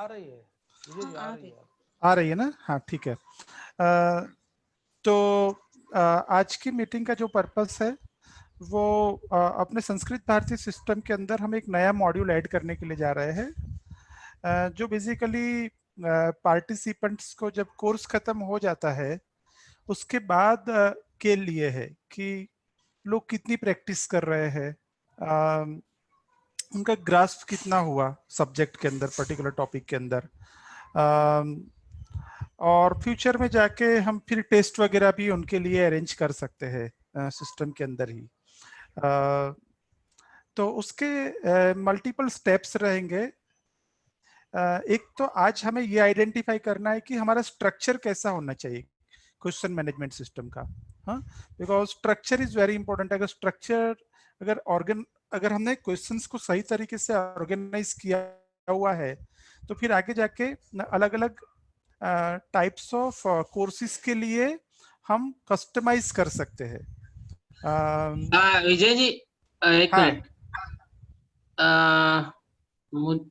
रही है विजय जी, आ रही है। आ रही है ना? हाँ ठीक है। तो आज की मीटिंग का जो पर्पस है वो अपने संस्कृत भारती सिस्टम के अंदर हम एक नया मॉड्यूल ऐड करने के लिए जा रहे हैं, जो बेसिकली पार्टिसिपेंट्स को जब कोर्स खत्म हो जाता है उसके बाद के लिए है कि लोग कितनी प्रैक्टिस कर रहे हैं, उनका ग्रास्प कितना हुआ सब्जेक्ट के अंदर, पर्टिकुलर टॉपिक के अंदर, और फ्यूचर में जाके हम फिर टेस्ट वगैरह भी उनके लिए अरेंज कर सकते हैं सिस्टम के अंदर ही। तो उसके मल्टीपल स्टेप्स रहेंगे। एक तो आज हमें ये आइडेंटिफाई करना है कि हमारा स्ट्रक्चर कैसा होना चाहिए क्वेश्चन मैनेजमेंट सिस्टम का। हाँ, because structure is very important. अगर हमने क्वेश्चंस को सही तरीके से ऑर्गेनाइज किया हुआ है तो फिर आगे जाके अलग अलग टाइप्स ऑफ कोर्सेज के लिए हम कस्टमाइज कर सकते हैं। विजय जी एक हाँ, मिनट,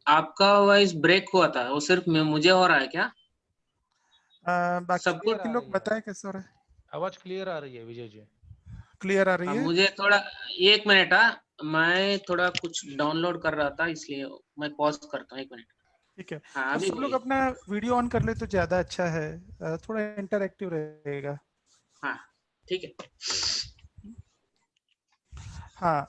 आपका वॉइस ब्रेक हुआ था, वो सिर्फ मुझे हो रहा है क्या? बाकी सबको लोग बताएं कैसे हो रहा है? आवाज क्लियर आ रही है विजय जी? क्लियर आ रही है? मुझे थोड़ा एक मिनट, मैं थोड़ा कुछ डाउनलोड कर रहा था इसलिए मैं पॉज करता हूँ, एक मिनट। ठीक है। हाँ, और अभी सब लोग बोलिए। अपना वीडियो ऑन कर ले तो ज्यादा अच्छा है, थोड़ा इंटरैक्टिव रहेगा। हाँ ठीक है। हाँ,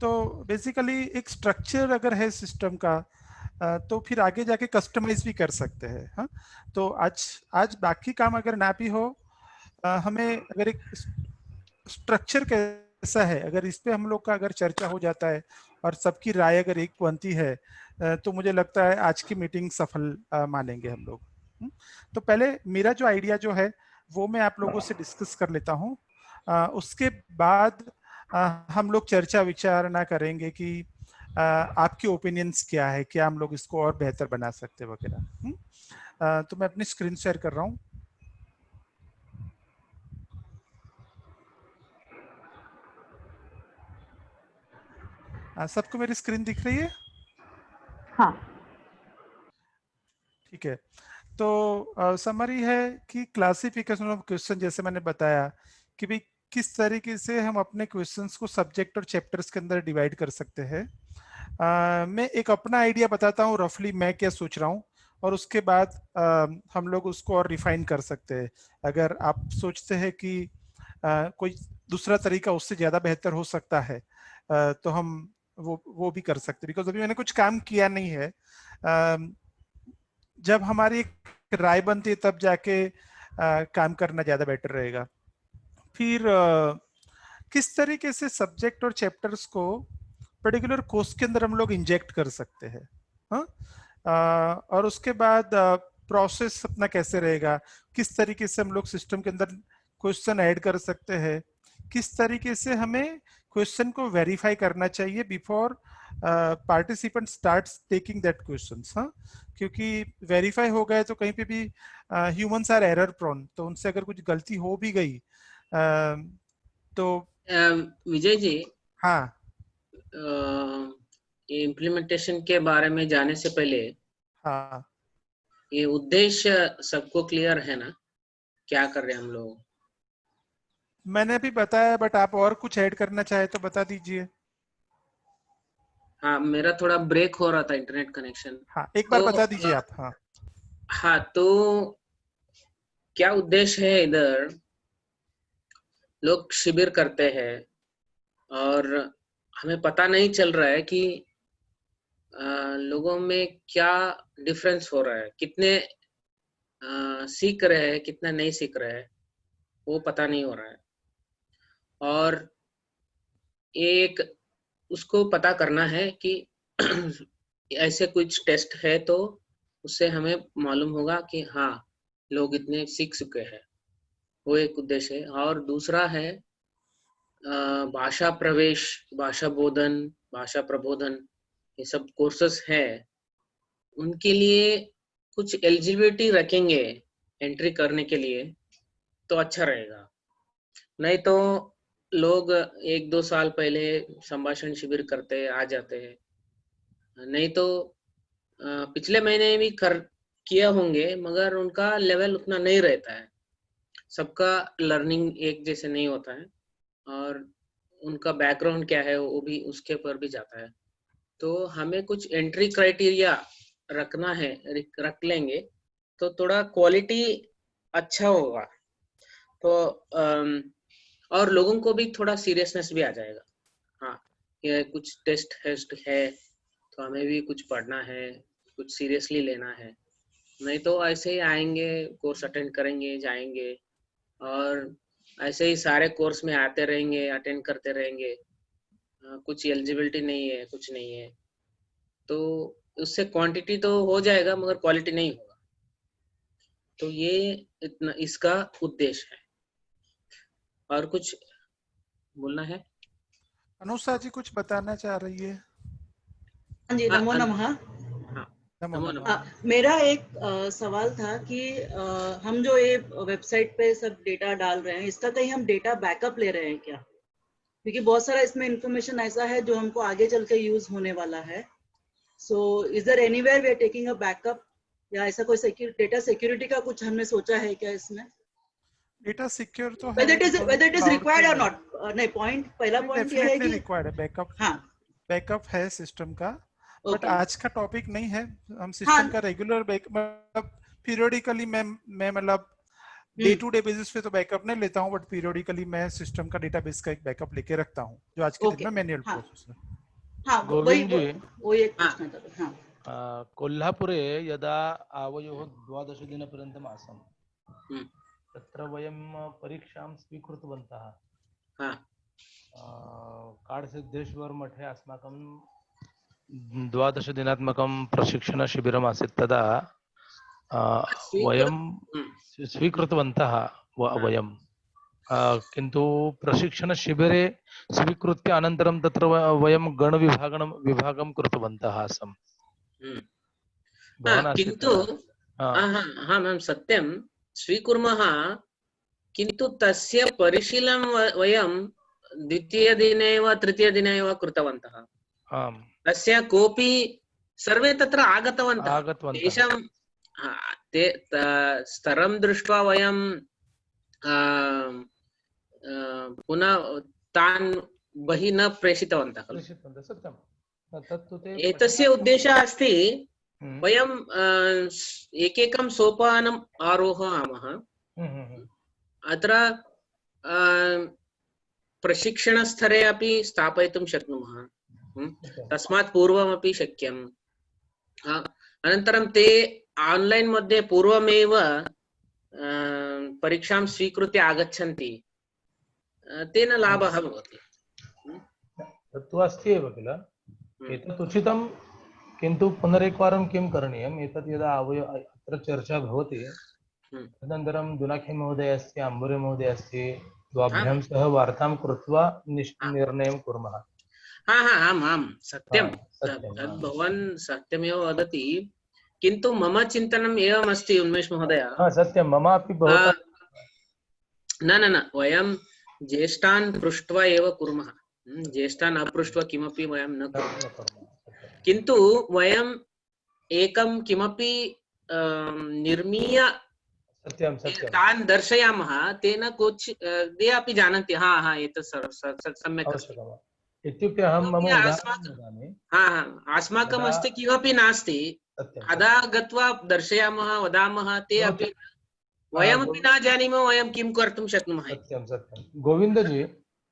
तो बेसिकली एक स्ट्रक्चर अगर है सिस्टम का तो फिर आगे जाके कस्टमाइज भी कर सकते हैं। हाँ, तो आज बाकी काम अगर ना भी हो, हमें अगर एक स्ट्रक्चर कैसा है अगर इस पे हम लोग का अगर चर्चा हो जाता है और सबकी राय अगर एक बनती है तो मुझे लगता है आज की मीटिंग सफल मानेंगे हम लोग। तो पहले मेरा जो आइडिया जो है वो मैं आप लोगों से डिस्कस कर लेता हूँ। उसके बाद हम लोग चर्चा विचारणा करेंगे कि आपके ओपिनियंस क्या है, क्या हम लोग इसको और बेहतर बना सकते वगैरह। तो मैं अपनी स्क्रीन शेयर कर रहा हूँ। सबको मेरी स्क्रीन दिख रही है? हाँ, ठीक है। तो समरी है कि क्लासिफिकेशन ऑफ क्वेश्चन, जैसे मैंने बताया कि भाई किस तरीके से हम अपने क्वेश्चंस को सब्जेक्ट और चैप्टर्स के अंदर डिवाइड कर सकते हैं। मैं एक अपना आइडिया बताता हूँ रफली मैं क्या सोच रहा हूँ, और उसके बाद हम लोग उसको और रिफाइन कर सकते हैं। अगर आप सोचते हैं कि कोई दूसरा तरीका उससे ज्यादा बेहतर हो सकता है तो हम वो भी कर सकते हैं। बिकॉज अभी मैंने कुछ काम किया नहीं है। जब हमारी एक राय बनती है तब जाके काम करना ज्यादा बेटर रहेगा। फिर किस तरीके से सब्जेक्ट और चैप्टर्स को पर्टिकुलर कोर्स के अंदर हम लोग इंजेक्ट कर सकते हैं। हाँ, और उसके बाद प्रोसेस अपना कैसे रहेगा, किस तरीके से हम लोग सिस्टम के अंदर क्वेश्चन ऐड कर सकते हैं, किस तरीके से हमें क्वेश्चन को वेरीफाई करना चाहिए before participant starts taking that questions. हाँ, क्योंकि वेरीफाई हो गए तो कहीं पे भी ह्यूमंस आर एरर प्रोन, तो उनसे अगर कुछ गलती हो भी गई तो विजय जी, हाँ, ये इम्प्लीमेंटेशन के बारे में जाने से पहले हाँ, ये उद्देश्य सबको क्लियर है ना, क्या कर रहे हैं हम लोग? मैंने भी बताया, बट आप और कुछ ऐड करना चाहे तो बता दीजिए। हाँ, मेरा थोड़ा ब्रेक हो रहा था इंटरनेट कनेक्शन। हाँ, एक बार बता दीजिए आप। हाँ, हाँ, तो क्या उद्देश्य है? इधर लोग शिविर करते हैं और हमें पता नहीं चल रहा है कि लोगों में क्या डिफरेंस हो रहा है, कितने सीख रहे हैं, कितना नहीं सीख रहे हैं, वो पता नहीं हो रहा है। और एक उसको पता करना है कि ऐसे कुछ टेस्ट है तो उससे हमें मालूम होगा कि हाँ, लोग इतने सीख चुके हैं। वो एक उद्देश्य है। और दूसरा है भाषा प्रवेश, भाषा बोधन, भाषा प्रबोधन, ये सब कोर्सेस है। उनके लिए कुछ एलिजिबिलिटी रखेंगे एंट्री करने के लिए तो अच्छा रहेगा। नहीं तो लोग 1-2 साल पहले संभाषण शिविर करते आ जाते हैं नहीं तो पिछले महीने भी किया होंगे, मगर उनका लेवल उतना नहीं रहता है। सबका लर्निंग एक जैसे नहीं होता है और उनका बैकग्राउंड क्या है वो भी उसके ऊपर भी जाता है। तो हमें कुछ एंट्री क्राइटेरिया रखना है, रख लेंगे तो थोड़ा क्वालिटी अच्छा होगा। तो और लोगों को भी थोड़ा सीरियसनेस भी आ जाएगा। हाँ, ये कुछ टेस्ट है तो हमें भी कुछ पढ़ना है, कुछ सीरियसली लेना है। नहीं तो ऐसे ही आएंगे, कोर्स अटेंड करेंगे, जाएंगे और ऐसे ही सारे कोर्स में आते रहेंगे, अटेंड करते रहेंगे। कुछ एलिजिबिलिटी नहीं है, कुछ नहीं है, तो उससे क्वांटिटी तो हो जाएगा मगर क्वालिटी नहीं होगा। तो ये इतना इसका उद्देश्य है। और कुछ बोलना है? अनुषा जी कुछ बताना चाह रही है? हाँ जी, नमो नमः। हाँ, नमो नमः। मेरा एक सवाल था कि हम जो ये वेबसाइट पे सब डेटा डाल रहे हैं, इसका कहीं हम डेटा बैकअप ले रहे हैं क्या? क्योंकि बहुत सारा इसमें इंफॉर्मेशन ऐसा है जो हमको आगे चल के यूज होने वाला है। So is there anywhere we are taking a backup, या ऐसा कोई डेटा सिक्योरिटी का कुछ हमने सोचा है क्या इसमें? डेटा सिक्योर तो है, whether it is required or not, नहीं, पहला पॉइंट ये है कि रिक्वायर्ड है बैकअप। हाँ, बैकअप है सिस्टम का, बट ओके, आज का टॉपिक नहीं है। हम सिस्टम का रेगुलर मतलब पीरियोडिकली मैं मतलब डे टू डे बेसिस पे तो बैकअप नहीं लेता हूँ, बट पीरियोडिकली मैं सिस्टम का डेटाबेस का एक बैकअप लेके रखता हूँ, जो आज के दिन में मैनुअल प्रोसेस है। हाँ, गोविंद जी, वो एक पूछना था। हाँ, कोल्हापुरे यदा आवयोः 12 दिनपर्यन्तम् आसम्, तत्र वयं परीक्षां स्वीकृतवन्तः। काडसिद्धेश्वर मठे अस्माकं 12 दिनात्मकं प्रशिक्षणशिबिरम् आसीत्। तदा वयं स्वीकृतवन्तः वयं, किन्तु प्रशिक्षणशिबिरे स्वीकृत्य अनन्तरं तत्र वयं विभागं कृतवन्तः आसम्। किन्तु हाँ मैम, सत्यं स्वीकुर्मः, किन्तु तस्य परिशीलनं वयं द्वितीयदिने वा तृतीयदिने वा कृतवन्तः। तस्य कोऽपि सर्वे तत्र आगतवन्तः। तेषां स्तरं दृष्ट्वा वयं पुनः तान् बहिः न प्रेषितवन्तः खलु। एतस्य उद्देशः अस्ति, वयं एकैकं सोपानम् आरोहयामः। अत्र प्रशिक्षणस्तरे अपि स्थापयितुं शक्नुमः, तस्मात् पूर्वमपि शक्यम्। अनन्तरं ते आन्लैन् मध्ये पूर्वमेव परीक्षां स्वीकृत्य आगच्छन्ति, तेन लाभः भवति। तत्तु अस्ति एव किल, एतत् उचितं, किन्तु पुनरेकवारं किं करणीयम्, एतत् यदा अत्र चर्चा भवति तदनन्तरं दुनाखे महोदयस्य, अम्बुरे महोदयस्य द्वाभ्यां सह वार्तां कृत्वा निर्णयं कुर्मः। आम्, सत्यं, तद् भवान् सत्यमेव वदति, किन्तु मम चिन्तनम् एवमस्ति उन्मेष महोदय। सत्यं, ममापि भवता न वयं ज्येष्ठान् पृष्ट्वा एव कुर्मः। ज्येष्ठान् अपृष्ट्वा किमपि वयं न कुर्मः, किन्तु वयम् एकं किमपि निर्मीय तान् दर्शयामः, तेन कुछ ते अपि जानन्ति, एतत् सम्यक् अस्ति। इत्युक्ते अहं मम अस्माकम् अस्ति किमपि नास्ति, अदा गत्वा दर्शयामः, वदामः, ते अपि वयमपि न जानीमः वयं किं कर्तुं शक्नुमः। सत्यं सत्यं। गोविन्दजी,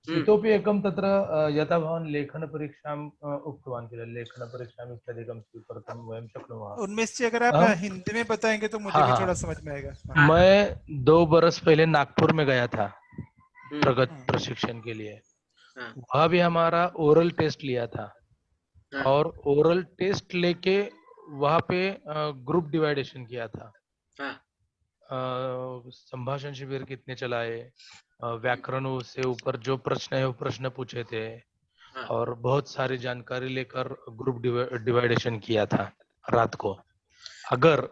इतोपि एकं तत्र यथा भवान् लेखनपरीक्षाम् उक्तवान् किल, लेखनपरीक्षाम् इत्यादिकं स्वीकर्तुं वयं शक्नुमः। उन्मेष जी, अगर आप हिंदी में बताएंगे तो मुझे भी थोड़ा समझ में आएगा। मैं 2 बरस पहले नागपुर में गया था प्रगत प्रशिक्षण के लिए। वहाँ भी हमारा ओरल टेस्ट लिया था, और ओरल टेस्ट लेके वहाँ पे ग्रुप डिवाइडेशन किया था। संभाषण शिविर कितने चलाए, व्याकरण से ऊपर जो प्रश्न है वो प्रश्न पूछे थे, और बहुत सारी जानकारी लेकर ग्रुप डिवाइडेशन किया था रात को। अगर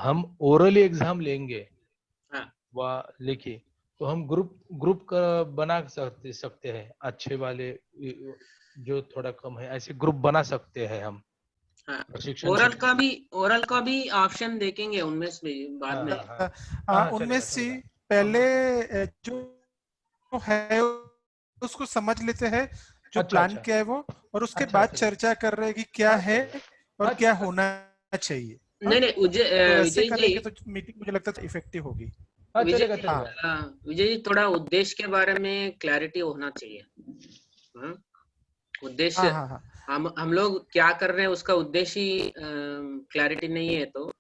हम ओरली एग्जाम लेंगे व लिखी, तो हम ग्रुप का बना सकते हैं अच्छे वाले जो थोड़ा कम है, ऐसे ग्रुप बना सकते हैं हम हाँ, प्रशिक्षण ओरल का भी ऑप्शन देखेंगे उनमें से बाद में। उनमें से पहले जो है उसको समझ लेते हैं जो प्लान किया है वो, और उसके बाद चर्चा कर रहे हैं कि क्या है और क्या होना चाहिए। नहीं तो ऐसे विजय करेंगे जी, तो मीटिंग मुझे लगता है इफेक्टिव होगी। विजय जी थोड़ा उद्देश्य के बारे में क्लैरिटी होना चाहिए। उद्देश्य हम लोग क्या कर रहे हैं उसका उद्देश्य ही क्लैरिटी नहीं है तो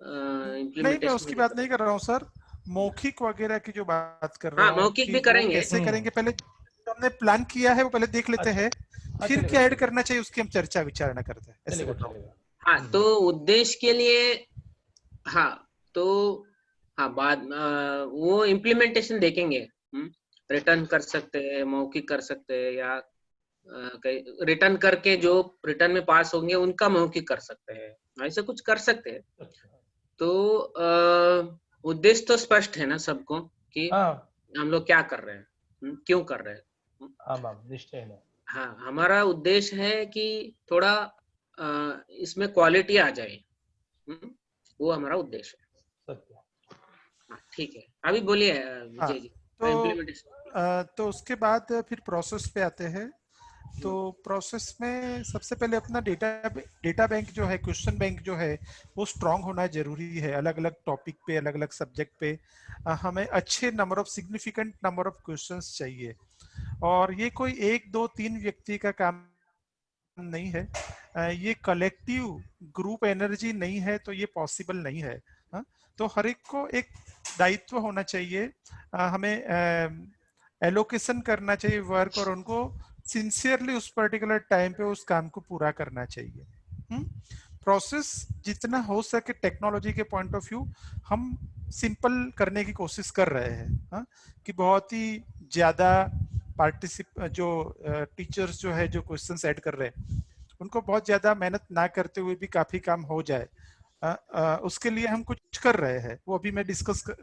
नहीं, मैं उसकी बात नहीं कर रहा हूँ सर, मौखिक वगैरह की जो बात कर रहा हाँ, हूँ मौखिक कि भी करेंगे। कैसे करेंगे, पहले जो हमने प्लान किया है वो पहले देख लेते हैं, फिर क्या ऐड करना चाहिए उसकी हम चर्चा विचारणा करते हैं, ऐसे बोल रहा हूँ। हाँ, तो उद्देश्य के लिए हाँ, तो हाँ बाद वो इम्प्लीमेंटेशन देखेंगे। रिटर्न कर सकते हैं, मौखिक कर सकते हैं, या रिटर्न करके जो रिटर्न में पास होंगे उनका मौखिक कर सकते हैं, ऐसे कुछ कर सकते हैं। तो उद्देश्य तो स्पष्ट है ना सबको कि हम लोग क्या कर रहे हैं, क्यों कर रहे हैं। निश्चय है। हाँ, हमारा उद्देश्य है कि थोड़ा इसमें क्वालिटी आ जाए, वो हमारा उद्देश्य है। हाँ, ठीक है, अभी बोलिए विजय जी। तो उसके बाद फिर प्रोसेस पे आते हैं। तो प्रोसेस में सबसे पहले अपना डेटा बैंक जो है, क्वेश्चन बैंक जो है वो स्ट्रांग होना जरूरी है। अलग अलग टॉपिक पे, अलग अलग सब्जेक्ट पे हमें अच्छे number of significant number of questions चाहिए, और ये कोई 1 2 3 व्यक्ति का काम नहीं है, ये कलेक्टिव ग्रुप एनर्जी नहीं है, तो ये पॉसिबल नहीं है। तो हर एक को एक दायित्व होना चाहिए, हमें एलोकेशन करना चाहिए वर्क, और उनको सिंसियरली उस पर्टिकुलर टाइम पे उस काम को पूरा करना चाहिए। प्रोसेस जितना हो सके टेक्नोलॉजी के पॉइंट ऑफ व्यू हम सिंपल करने की कोशिश कर रहे हैं, कि बहुत ही ज्यादा जो टीचर्स जो है जो क्वेश्चंस ऐड कर रहे हैं उनको बहुत ज्यादा मेहनत ना करते हुए भी काफी काम हो जाए, उसके लिए हम कुछ कर रहे हैं। वो अभी मैं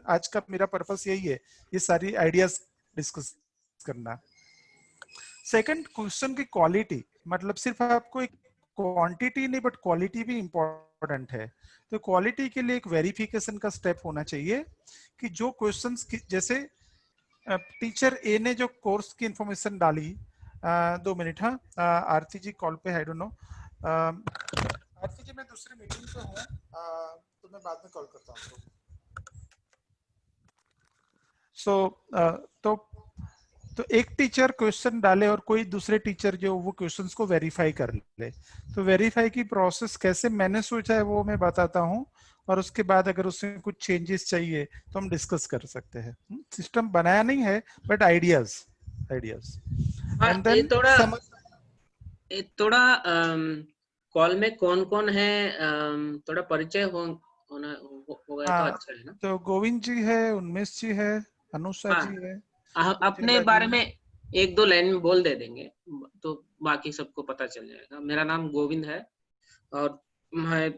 आज का मेरा पर्पस यही है, ये सारी आइडियाज डिस्कस करना। सेकंड, क्वेश्चन की क्वालिटी, मतलब सिर्फ आपको एक क्वांटिटी नहीं बट क्वालिटी भी इंपॉर्टेंट है। तो क्वालिटी के लिए एक वेरिफिकेशन का स्टेप होना चाहिए कि जो क्वेश्चंस जैसे टीचर ए ने जो कोर्स की इंफॉर्मेशन डाली, 2 मिनट, हाँ आरती जी कॉल पे, आई डोंट नो आरती जी मैं दूसरी मीटिंग पे हूँ, तो मैं बाद में कॉल करता हूँ। तो एक टीचर क्वेश्चन डाले और कोई दूसरे टीचर जो वो क्वेश्चंस को वेरीफाई कर ले, तो वेरीफाई की प्रोसेस कैसे मैनेज हो जाए वो मैं बताता हूँ, और उसके बाद अगर उसमें कुछ चेंजेस चाहिए तो हम डिस्कस कर सकते हैं। सिस्टम बनाया नहीं है बट आइडियाज। एंड देन थोड़ा कॉल में कौन कौन है, थोड़ा परिचय होना होगा तो अच्छा है ना। तो गोविंद जी है, उन्मेष जी है, अनुषा जी है। अपने बारे में 1 2 लाइन में बोल दे देंगे तो बाकी सबको पता चल जाएगा। मेरा नाम गोविंद है और मैं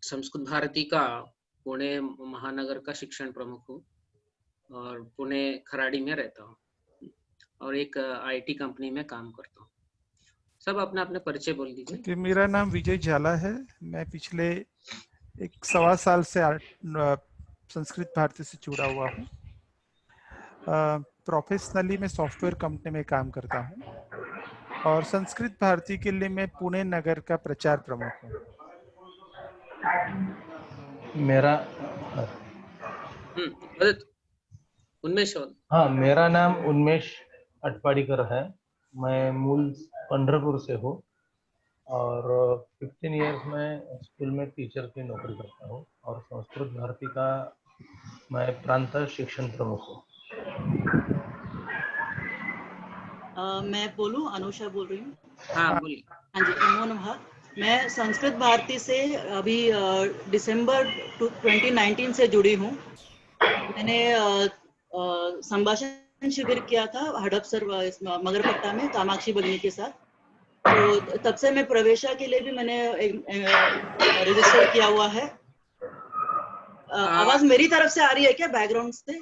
संस्कृत भारती का पुणे महानगर का शिक्षण प्रमुख हूँ और पुणे खराड़ी में रहता हूँ और एक आईटी कंपनी में काम करता हूँ। सब अपना अपना परिचय बोल दीजिए। मेरा नाम विजय झाला है, मैं पिछले 1.25 साल से संस्कृत भारती से जुड़ा हुआ हूँ। प्रोफेशनली मैं सॉफ्टवेयर कंपनी में काम करता हूँ और संस्कृत भारती के लिए मैं पुणे नगर का प्रचार प्रमुख हूँ। मेरा उन्मेष, हाँ, मेरा नाम उन्मेष अटपाड़ीकर है। मैं मूल पंढरपुर से हूँ और 15 इयर्स में स्कूल में टीचर की नौकरी करता हूँ और संस्कृत भारती का मैं प्रांत शिक्षण प्रमुख हूँ। मैं बोलूं, अनुषा बोल रही हूँ। हाँ बोलिए। हाँ जी, नमो नमः। मैं संस्कृत भारती से अभी दिसंबर 2019 से जुड़ी हूँ। मैंने संभाषण शिविर किया था हड़पसर मगरपट्टा में कामाक्षी भगिनी के साथ, तो तब से मैं प्रवेशा के लिए भी मैंने रजिस्टर किया हुआ है। आवाज मेरी तरफ से आ रही है क्या बैकग्राउंड से?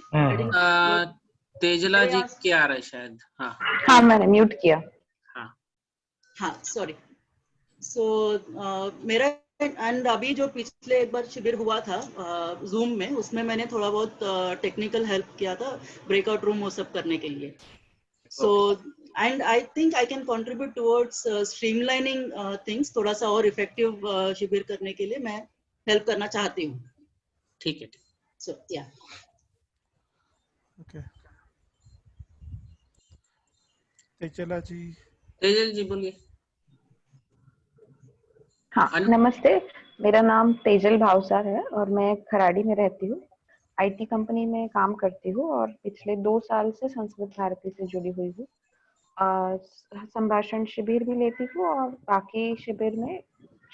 तेजला जी की आ रहा है शायद। हाँ हाँ, मैंने म्यूट किया। हाँ हाँ सॉरी। सो मेरा एंड अभी जो पिछले एक बार शिविर हुआ था जूम में, उसमें मैंने थोड़ा बहुत टेक्निकल हेल्प किया था, ब्रेकआउट रूम वो सब करने के लिए। So and I think I can contribute towards streamlining things, थोड़ा सा और इफेक्टिव शिविर करने के लिए मैं हेल्प करना चाहती हूँ। ठीक है। सो या ओके, तेजला जी। तेजल जी बोलिए। हाँ नमस्ते, मेरा नाम तेजल भावसार है और मैं खराड़ी में रहती हूँ। आईटी कंपनी में काम करती हूँ और पिछले 2 साल से संस्कृत भारती से जुड़ी हुई हूँ। संभाषण शिविर भी लेती हूँ और बाकी शिविर में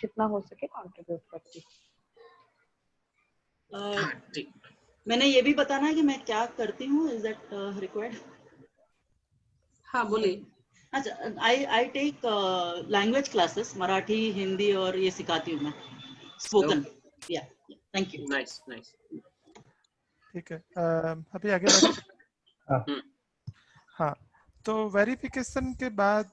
जितना हो सके कंट्रीब्यूट करती हूँ। ठीक। मैंने ये भी बताना है कि मैं क्या करती हूँ, इज दैट रिक्वायर्ड? हाँ बोलिए। अच्छा, I take language classes, Marathi, Hindi और ये सिखाती हूँ मैं, स्पोकन। या थैंक यू। Nice nice. ठीक है, अभी आगे बढ़े। हाँ। हाँ, तो वेरिफिकेशन के बाद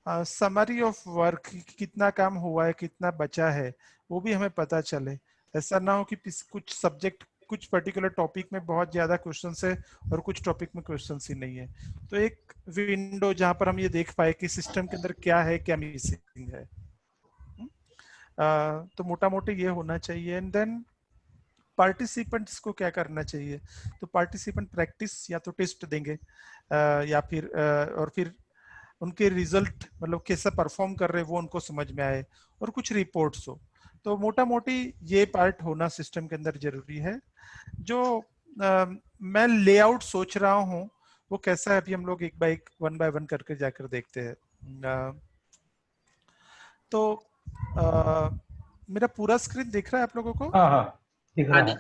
समरी ऑफ वर्क, कितना काम हुआ है, कितना बचा है, वो भी हमें पता चले। ऐसा ना हो कि कुछ सब्जेक्ट, कुछ पर्टिकुलर टॉपिक में बहुत ज्यादा क्वेश्चंस है और कुछ टॉपिक में क्वेश्चंस ही नहीं है। तो एक विंडो जहां पर हम ये देख पाए कि सिस्टम के अंदर क्या है, क्या मिसिंग है। तो मोटा मोटी ये होना चाहिए। एंड देन पार्टिसिपेंट्स को क्या करना चाहिए, तो पार्टिसिपेंट प्रैक्टिस या तो टेस्ट देंगे या फिर और फिर उनके रिजल्ट, मतलब कैसा परफॉर्म कर रहे हैं वो उनको समझ में आए, और कुछ रिपोर्ट्स हो। तो मोटा मोटी ये पार्ट होना सिस्टम के अंदर जरूरी है। जो मैं लेआउट सोच रहा हूँ वो कैसा है, अभी हम लोग एक वन बाय वन करके जाकर देखते हैं। तो मेरा पूरा स्क्रीन दिख रहा है आप लोगों को? हाँ हाँ दिख रहा है, दिख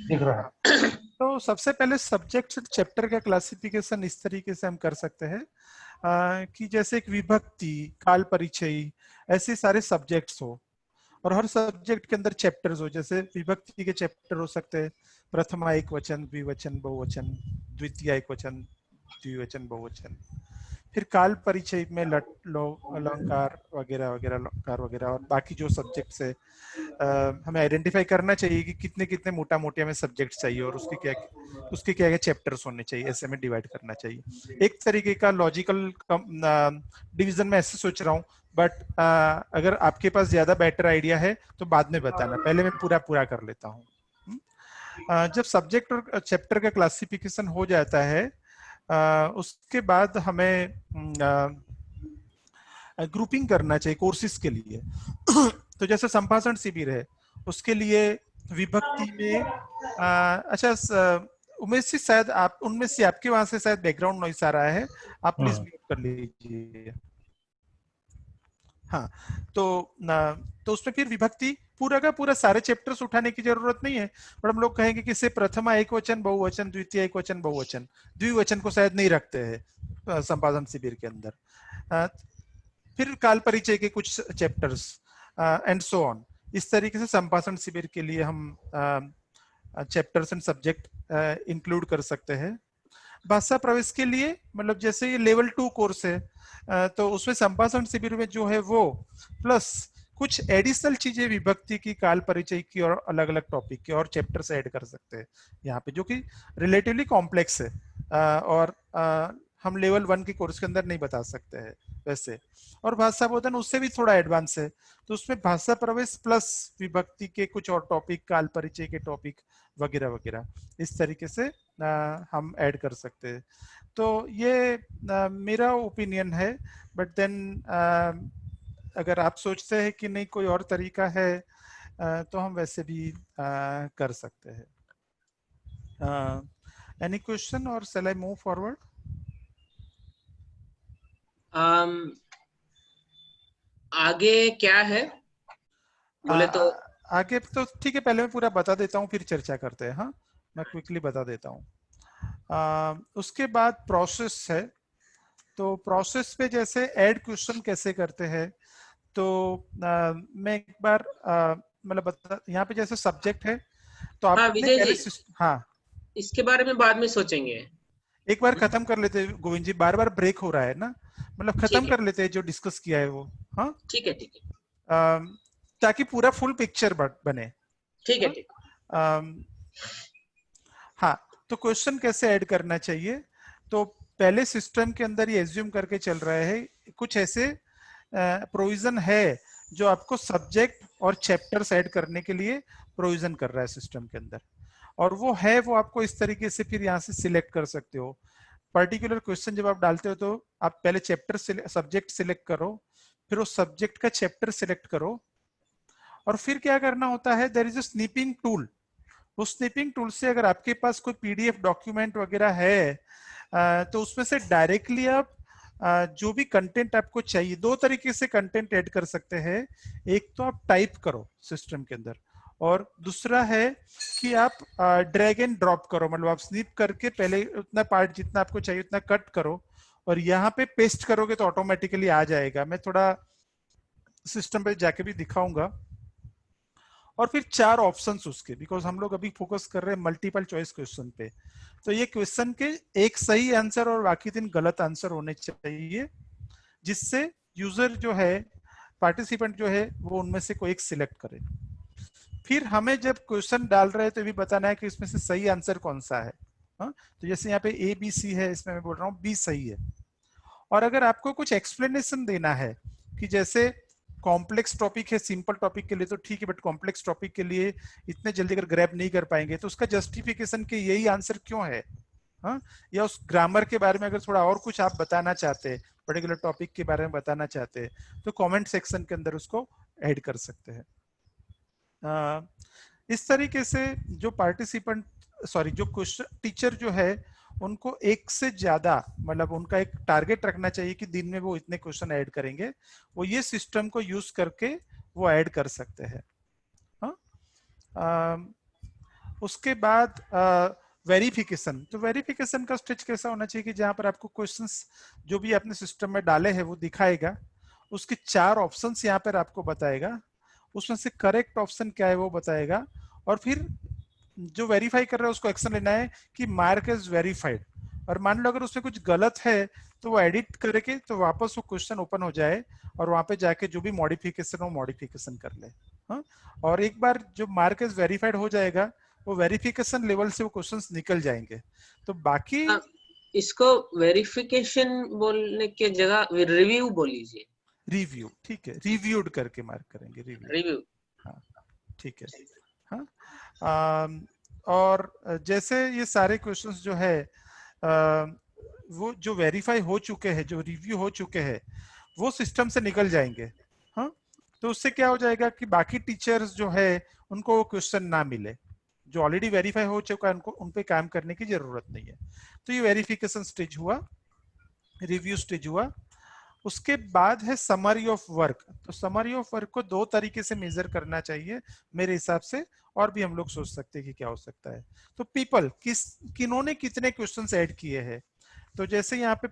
दिख रहा है। तो सबसे पहले सब्जेक्ट चैप्टर का क्लासिफिकेशन इस तरीके से हम कर सकते हैं कि जैसे एक विभक्ति, काल परिचय, ऐसे सारे सब्जेक्ट्स हो और हर सब्जेक्ट के अंदर चैप्टर्स हो। जैसे विभक्ति के चैप्टर हो सकते हैं, प्रथमा एक वचन, द्विवचन, बहुवचन, द्वितीय एक वचन, द्विवचन, बहुवचन। फिर काल परिचय में लट, लोग, अलंकार वगैरह वगैरह, अलंकार वगैरह, और बाकी जो सब्जेक्ट्स है हमें आइडेंटिफाई करना चाहिए कि कितने कितने मोटा मोटे हमें सब्जेक्ट चाहिए और उसके क्या क्या चैप्टर्स होने चाहिए, ऐसे में डिवाइड करना चाहिए। एक तरीके का लॉजिकल डिवीजन में ऐसे सोच रहा हूँ, बट अगर आपके पास ज्यादा बेटर आइडिया है तो बाद में बताना, पहले मैं पूरा पूरा कर लेता हूँ। जब सब्जेक्ट और चैप्टर का क्लासिफिकेशन हो जाता है उसके बाद हमें ग्रुपिंग करना चाहिए कोर्सेज के लिए। तो जैसे संभाषण शिविर है, उसके लिए विभक्ति में अच्छा उमेश जी, शायद आप उनमें से, आपके वहां से शायद बैकग्राउंड नॉइस आ रहा है, आप प्लीज म्यूट कर लीजिए। हाँ, तो उसमें फिर विभक्ति पूरा का पूरा सारे चैप्टर्स उठाने की जरूरत नहीं है, पर हम लोग कहेंगे कि इससे प्रथमा एक वचन, बहुवचन, द्वितीय एक वचन, बहुवचन, द्विवचन को शायद नहीं रखते हैं संपादन शिविर के अंदर। फिर काल परिचय के कुछ चैप्टर्स एंड सो ऑन। इस तरीके से संभाषण शिविर के लिए हम चैप्टर्स एंड सब्जेक्ट इंक्लूड कर सकते हैं। भाषा प्रवेश के लिए, मतलब जैसे ये लेवल 2 कोर्स है तो उसमें संभाषण शिविर में जो है वो प्लस कुछ एडिशनल चीजें विभक्ति की, काल परिचय की और अलग अलग टॉपिक की और चैप्टर से ऐड कर सकते हैं यहाँ पे, जो कि रिलेटिवली कॉम्प्लेक्स है और हम लेवल 1 के कोर्स के अंदर नहीं बता सकते हैं वैसे। और भाषा बोधन उससे भी थोड़ा एडवांस है, तो उसमें भाषा प्रवेश प्लस विभक्ति के कुछ और टॉपिक, काल परिचय के टॉपिक वगैरह वगैरह, इस तरीके से हम ऐड कर सकते हैं। तो ये मेरा ओपिनियन है, बट देन अगर आप सोचते हैं कि नहीं कोई और तरीका है तो हम वैसे भी कर सकते हैं। एनी क्वेश्चन और shall I move forward? आगे क्या है बोले तो? आगे तो ठीक है, पहले मैं पूरा बता देता हूँ फिर चर्चा करते हैं। हाँ, मैं क्विकली बता देता हूँ। उसके बाद प्रोसेस है, तो प्रोसेस पे जैसे ऐड क्वेश्चन कैसे करते हैं, तो मैं एक बार मतलब बता, यहाँ पे जैसे सब्जेक्ट है तो हाँ आपने विजय पहले जी, हाँ इसके बारे में बाद में सोचेंगे। एक बार खत्म कर लेते हैं गोविंद जी, बार बार ब्रेक हो रहा है ना, मतलब खत्म ठीक है। कर लेते हैं जो डिस्कस किया है वो। हाँ, ठीक है, ठीक है, ताकि पूरा फुल पिक्चर बने। ठीक है, हाँ? ठीक हाँ, तो क्वेश्चन कैसे ऐड करना चाहिए, तो पहले सिस्टम के अंदर ये एज्यूम करके चल रहा है कुछ ऐसे प्रोविजन है जो आपको सब्जेक्ट और चैप्टर्स ऐड करने के लिए प्रोविजन कर रहा है सिस्टम के अंदर, और वो है, वो आपको इस तरीके से फिर यहाँ से सिलेक्ट कर सकते हो। पर्टिकुलर क्वेश्चन जब आप डालते हो तो आप पहले चैप्टर सब्जेक्ट सिलेक्ट करो, फिर उस सब्जेक्ट का चैप्टर सिलेक्ट करो, और फिर क्या करना होता है, देयर इज अ स्नीपिंग टूल। उस स्नीपिंग टूल से अगर आपके पास कोई पीडीएफ डॉक्यूमेंट वगैरह है तो उसमें से डायरेक्टली आप जो भी कंटेंट आपको चाहिए, दो तरीके से कंटेंट ऐड कर सकते हैं। एक तो आप टाइप करो सिस्टम के अंदर, और दूसरा है कि आप ड्रैग एंड ड्रॉप करो, मतलब आप स्नीप करके पहले उतना पार्ट जितना आपको चाहिए उतना कट करो और यहाँ पे पेस्ट करोगे तो ऑटोमेटिकली आ जाएगा। मैं थोड़ा सिस्टम पे जाके भी दिखाऊंगा। और फिर 4 ऑप्शंस उसके, बिकॉज हम लोग अभी फोकस कर रहे हैं मल्टीपल चॉइस क्वेश्चन पे, तो ये क्वेश्चन के एक सही आंसर और बाकी 3 गलत आंसर होने चाहिए, जिससे यूजर जो है, पार्टिसिपेंट जो है, वो उनमें से कोई एक सिलेक्ट करे। फिर हमें जब क्वेश्चन डाल रहे हैं तो ये भी बताना है कि इसमें से सही आंसर कौन सा है। हाँ, तो जैसे यहाँ पे ए बी सी है, इसमें मैं बोल रहा हूँ बी सही है। और अगर आपको कुछ एक्सप्लेनेशन देना है कि जैसे कॉम्प्लेक्स टॉपिक है, सिंपल टॉपिक के लिए तो ठीक है, बट कॉम्प्लेक्स टॉपिक के लिए इतने जल्दी अगर ग्रैब नहीं कर पाएंगे तो उसका जस्टिफिकेशन के यही आंसर क्यों है, हाँ, या उस ग्रामर के बारे में अगर थोड़ा और कुछ आप बताना चाहते हैं, पर्टिकुलर टॉपिक के बारे में बताना चाहते हैं, तो कमेंट सेक्शन के अंदर उसको ऐड कर सकते हैं। इस तरीके से जो पार्टिसिपेंट, सॉरी, जो क्वेश्चन टीचर जो है उनको एक से ज्यादा, मतलब उनका एक टारगेट रखना चाहिए कि दिन में वो इतने क्वेश्चन ऐड करेंगे, वो ये सिस्टम को यूज करके वो ऐड कर सकते हैं। हाँ, उसके बाद वेरिफिकेशन। तो वेरिफिकेशन का स्टेज कैसा होना चाहिए कि जहां पर आपको क्वेश्चंस जो भी आपने सिस्टम में डाले हैं वो दिखाएगा, उसके 4 ऑप्शंस यहाँ पर आपको बताएगा, उसमें से करेक्ट ऑप्शन क्या है वो बताएगा, और फिर जो वेरीफाई कर रहा है उसको एक्शन लेना है कि मार्क इज वेरीफाइड। और मान लो अगर उसमें कुछ गलत है तो वो एडिट करके तो वापस वो क्वेश्चन ओपन हो जाए और वहां पे जाके जो भी मॉडिफिकेशन हो मॉडिफिकेशन कर ले। हाँ, और एक बार जो मार्क इज वेरीफाइड हो जाएगा, वो वेरिफिकेशन लेवल से वो क्वेश्चंस निकल जाएंगे। तो बाकी इसको वेरिफिकेशन बोलने के जगह रिव्यू बोल लीजिए। रिव्यू, ठीक है, रिव्यूड करके मार्क करेंगे, रिव्यू। हाँ, ठीक है। हाँ, और जैसे ये सारे क्वेश्चंस जो है वो जो वेरीफाई हो चुके हैं, जो रिव्यू हो चुके हैं, वो सिस्टम से निकल जाएंगे। हाँ, तो उससे क्या हो जाएगा कि बाकी टीचर्स जो है उनको वो क्वेश्चन ना मिले, जो ऑलरेडी वेरीफाई हो चुका है उनको उन पे काम करने की जरूरत नहीं है। तो ये वेरिफिकेशन स्टेज हुआ, रिव्यू स्टेज हुआ। उसके बाद है समरी ऑफ वर्क। तो समरी ऑफ वर्क को 2 तरीके से मेजर करना चाहिए मेरे हिसाब से, और भी हम लोग सोच सकते हैं कि क्या हो सकता है। तो पीपल, किन्होंने कितने क्वेश्चंस ऐड किए हैं, तो जैसे यहाँ पे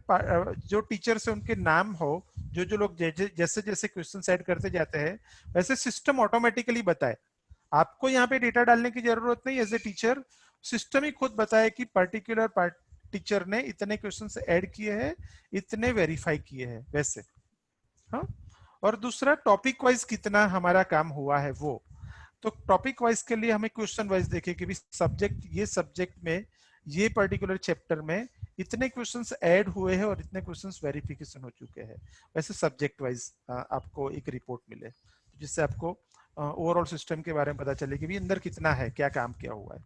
जो टीचर से उनके नाम हो, जो लोग जैसे जैसे क्वेश्चंस ऐड करते जाते हैं वैसे सिस्टम ऑटोमेटिकली बताए, आपको यहाँ पे डेटा डालने की जरूरत नहीं। एज ए टीचर सिस्टम ही खुद बताए कि पर्टिकुलर टीचर ने इतने क्वेश्चंस ऐड किए हैं, इतने वेरीफाई किए हैं, वैसे। हाँ, और दूसरा टॉपिक वाइज कितना हमारा काम हुआ है वो। तो टॉपिक वाइज के लिए हमें क्वेश्चन वाइज देखें कि सब्जेक्ट, ये सब्जेक्ट में ये पर्टिकुलर चैप्टर में इतने क्वेश्चंस ऐड हुए हैं और इतने क्वेश्चंस वेरिफिकेशन हो चुके हैं, वैसे सब्जेक्ट वाइज आपको एक रिपोर्ट मिले, जिससे आपको ओवरऑल सिस्टम के बारे में पता चले कि भी अंदर कितना है, क्या काम किया हुआ है।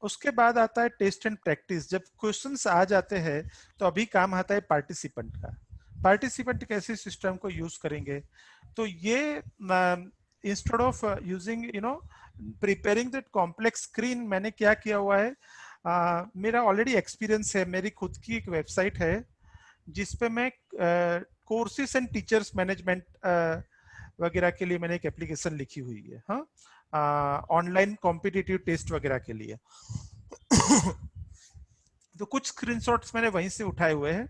उसके बाद आता है टेस्ट एंड प्रैक्टिस। जब क्वेश्चंस आ जाते हैं तो अभी काम आता है पार्टिसिपेंट का। पार्टिसिपेंट कैसे सिस्टम को यूज करेंगे, तो ये instead of using preparing that complex screen, मैंने क्या किया हुआ है, मेरा ऑलरेडी एक्सपीरियंस है, मेरी खुद की एक वेबसाइट है जिसपे मैं कोर्सेस एंड टीचर्स मैनेजमेंट वगैरह के लिए मैंने एक एप्लीकेशन लिखी हुई है। हाँ, ऑनलाइन कॉम्पिटिटिव टेस्ट वगैरह के लिए। तो कुछ स्क्रीनशॉट्स मैंने वहीं से उठाए हुए हैं।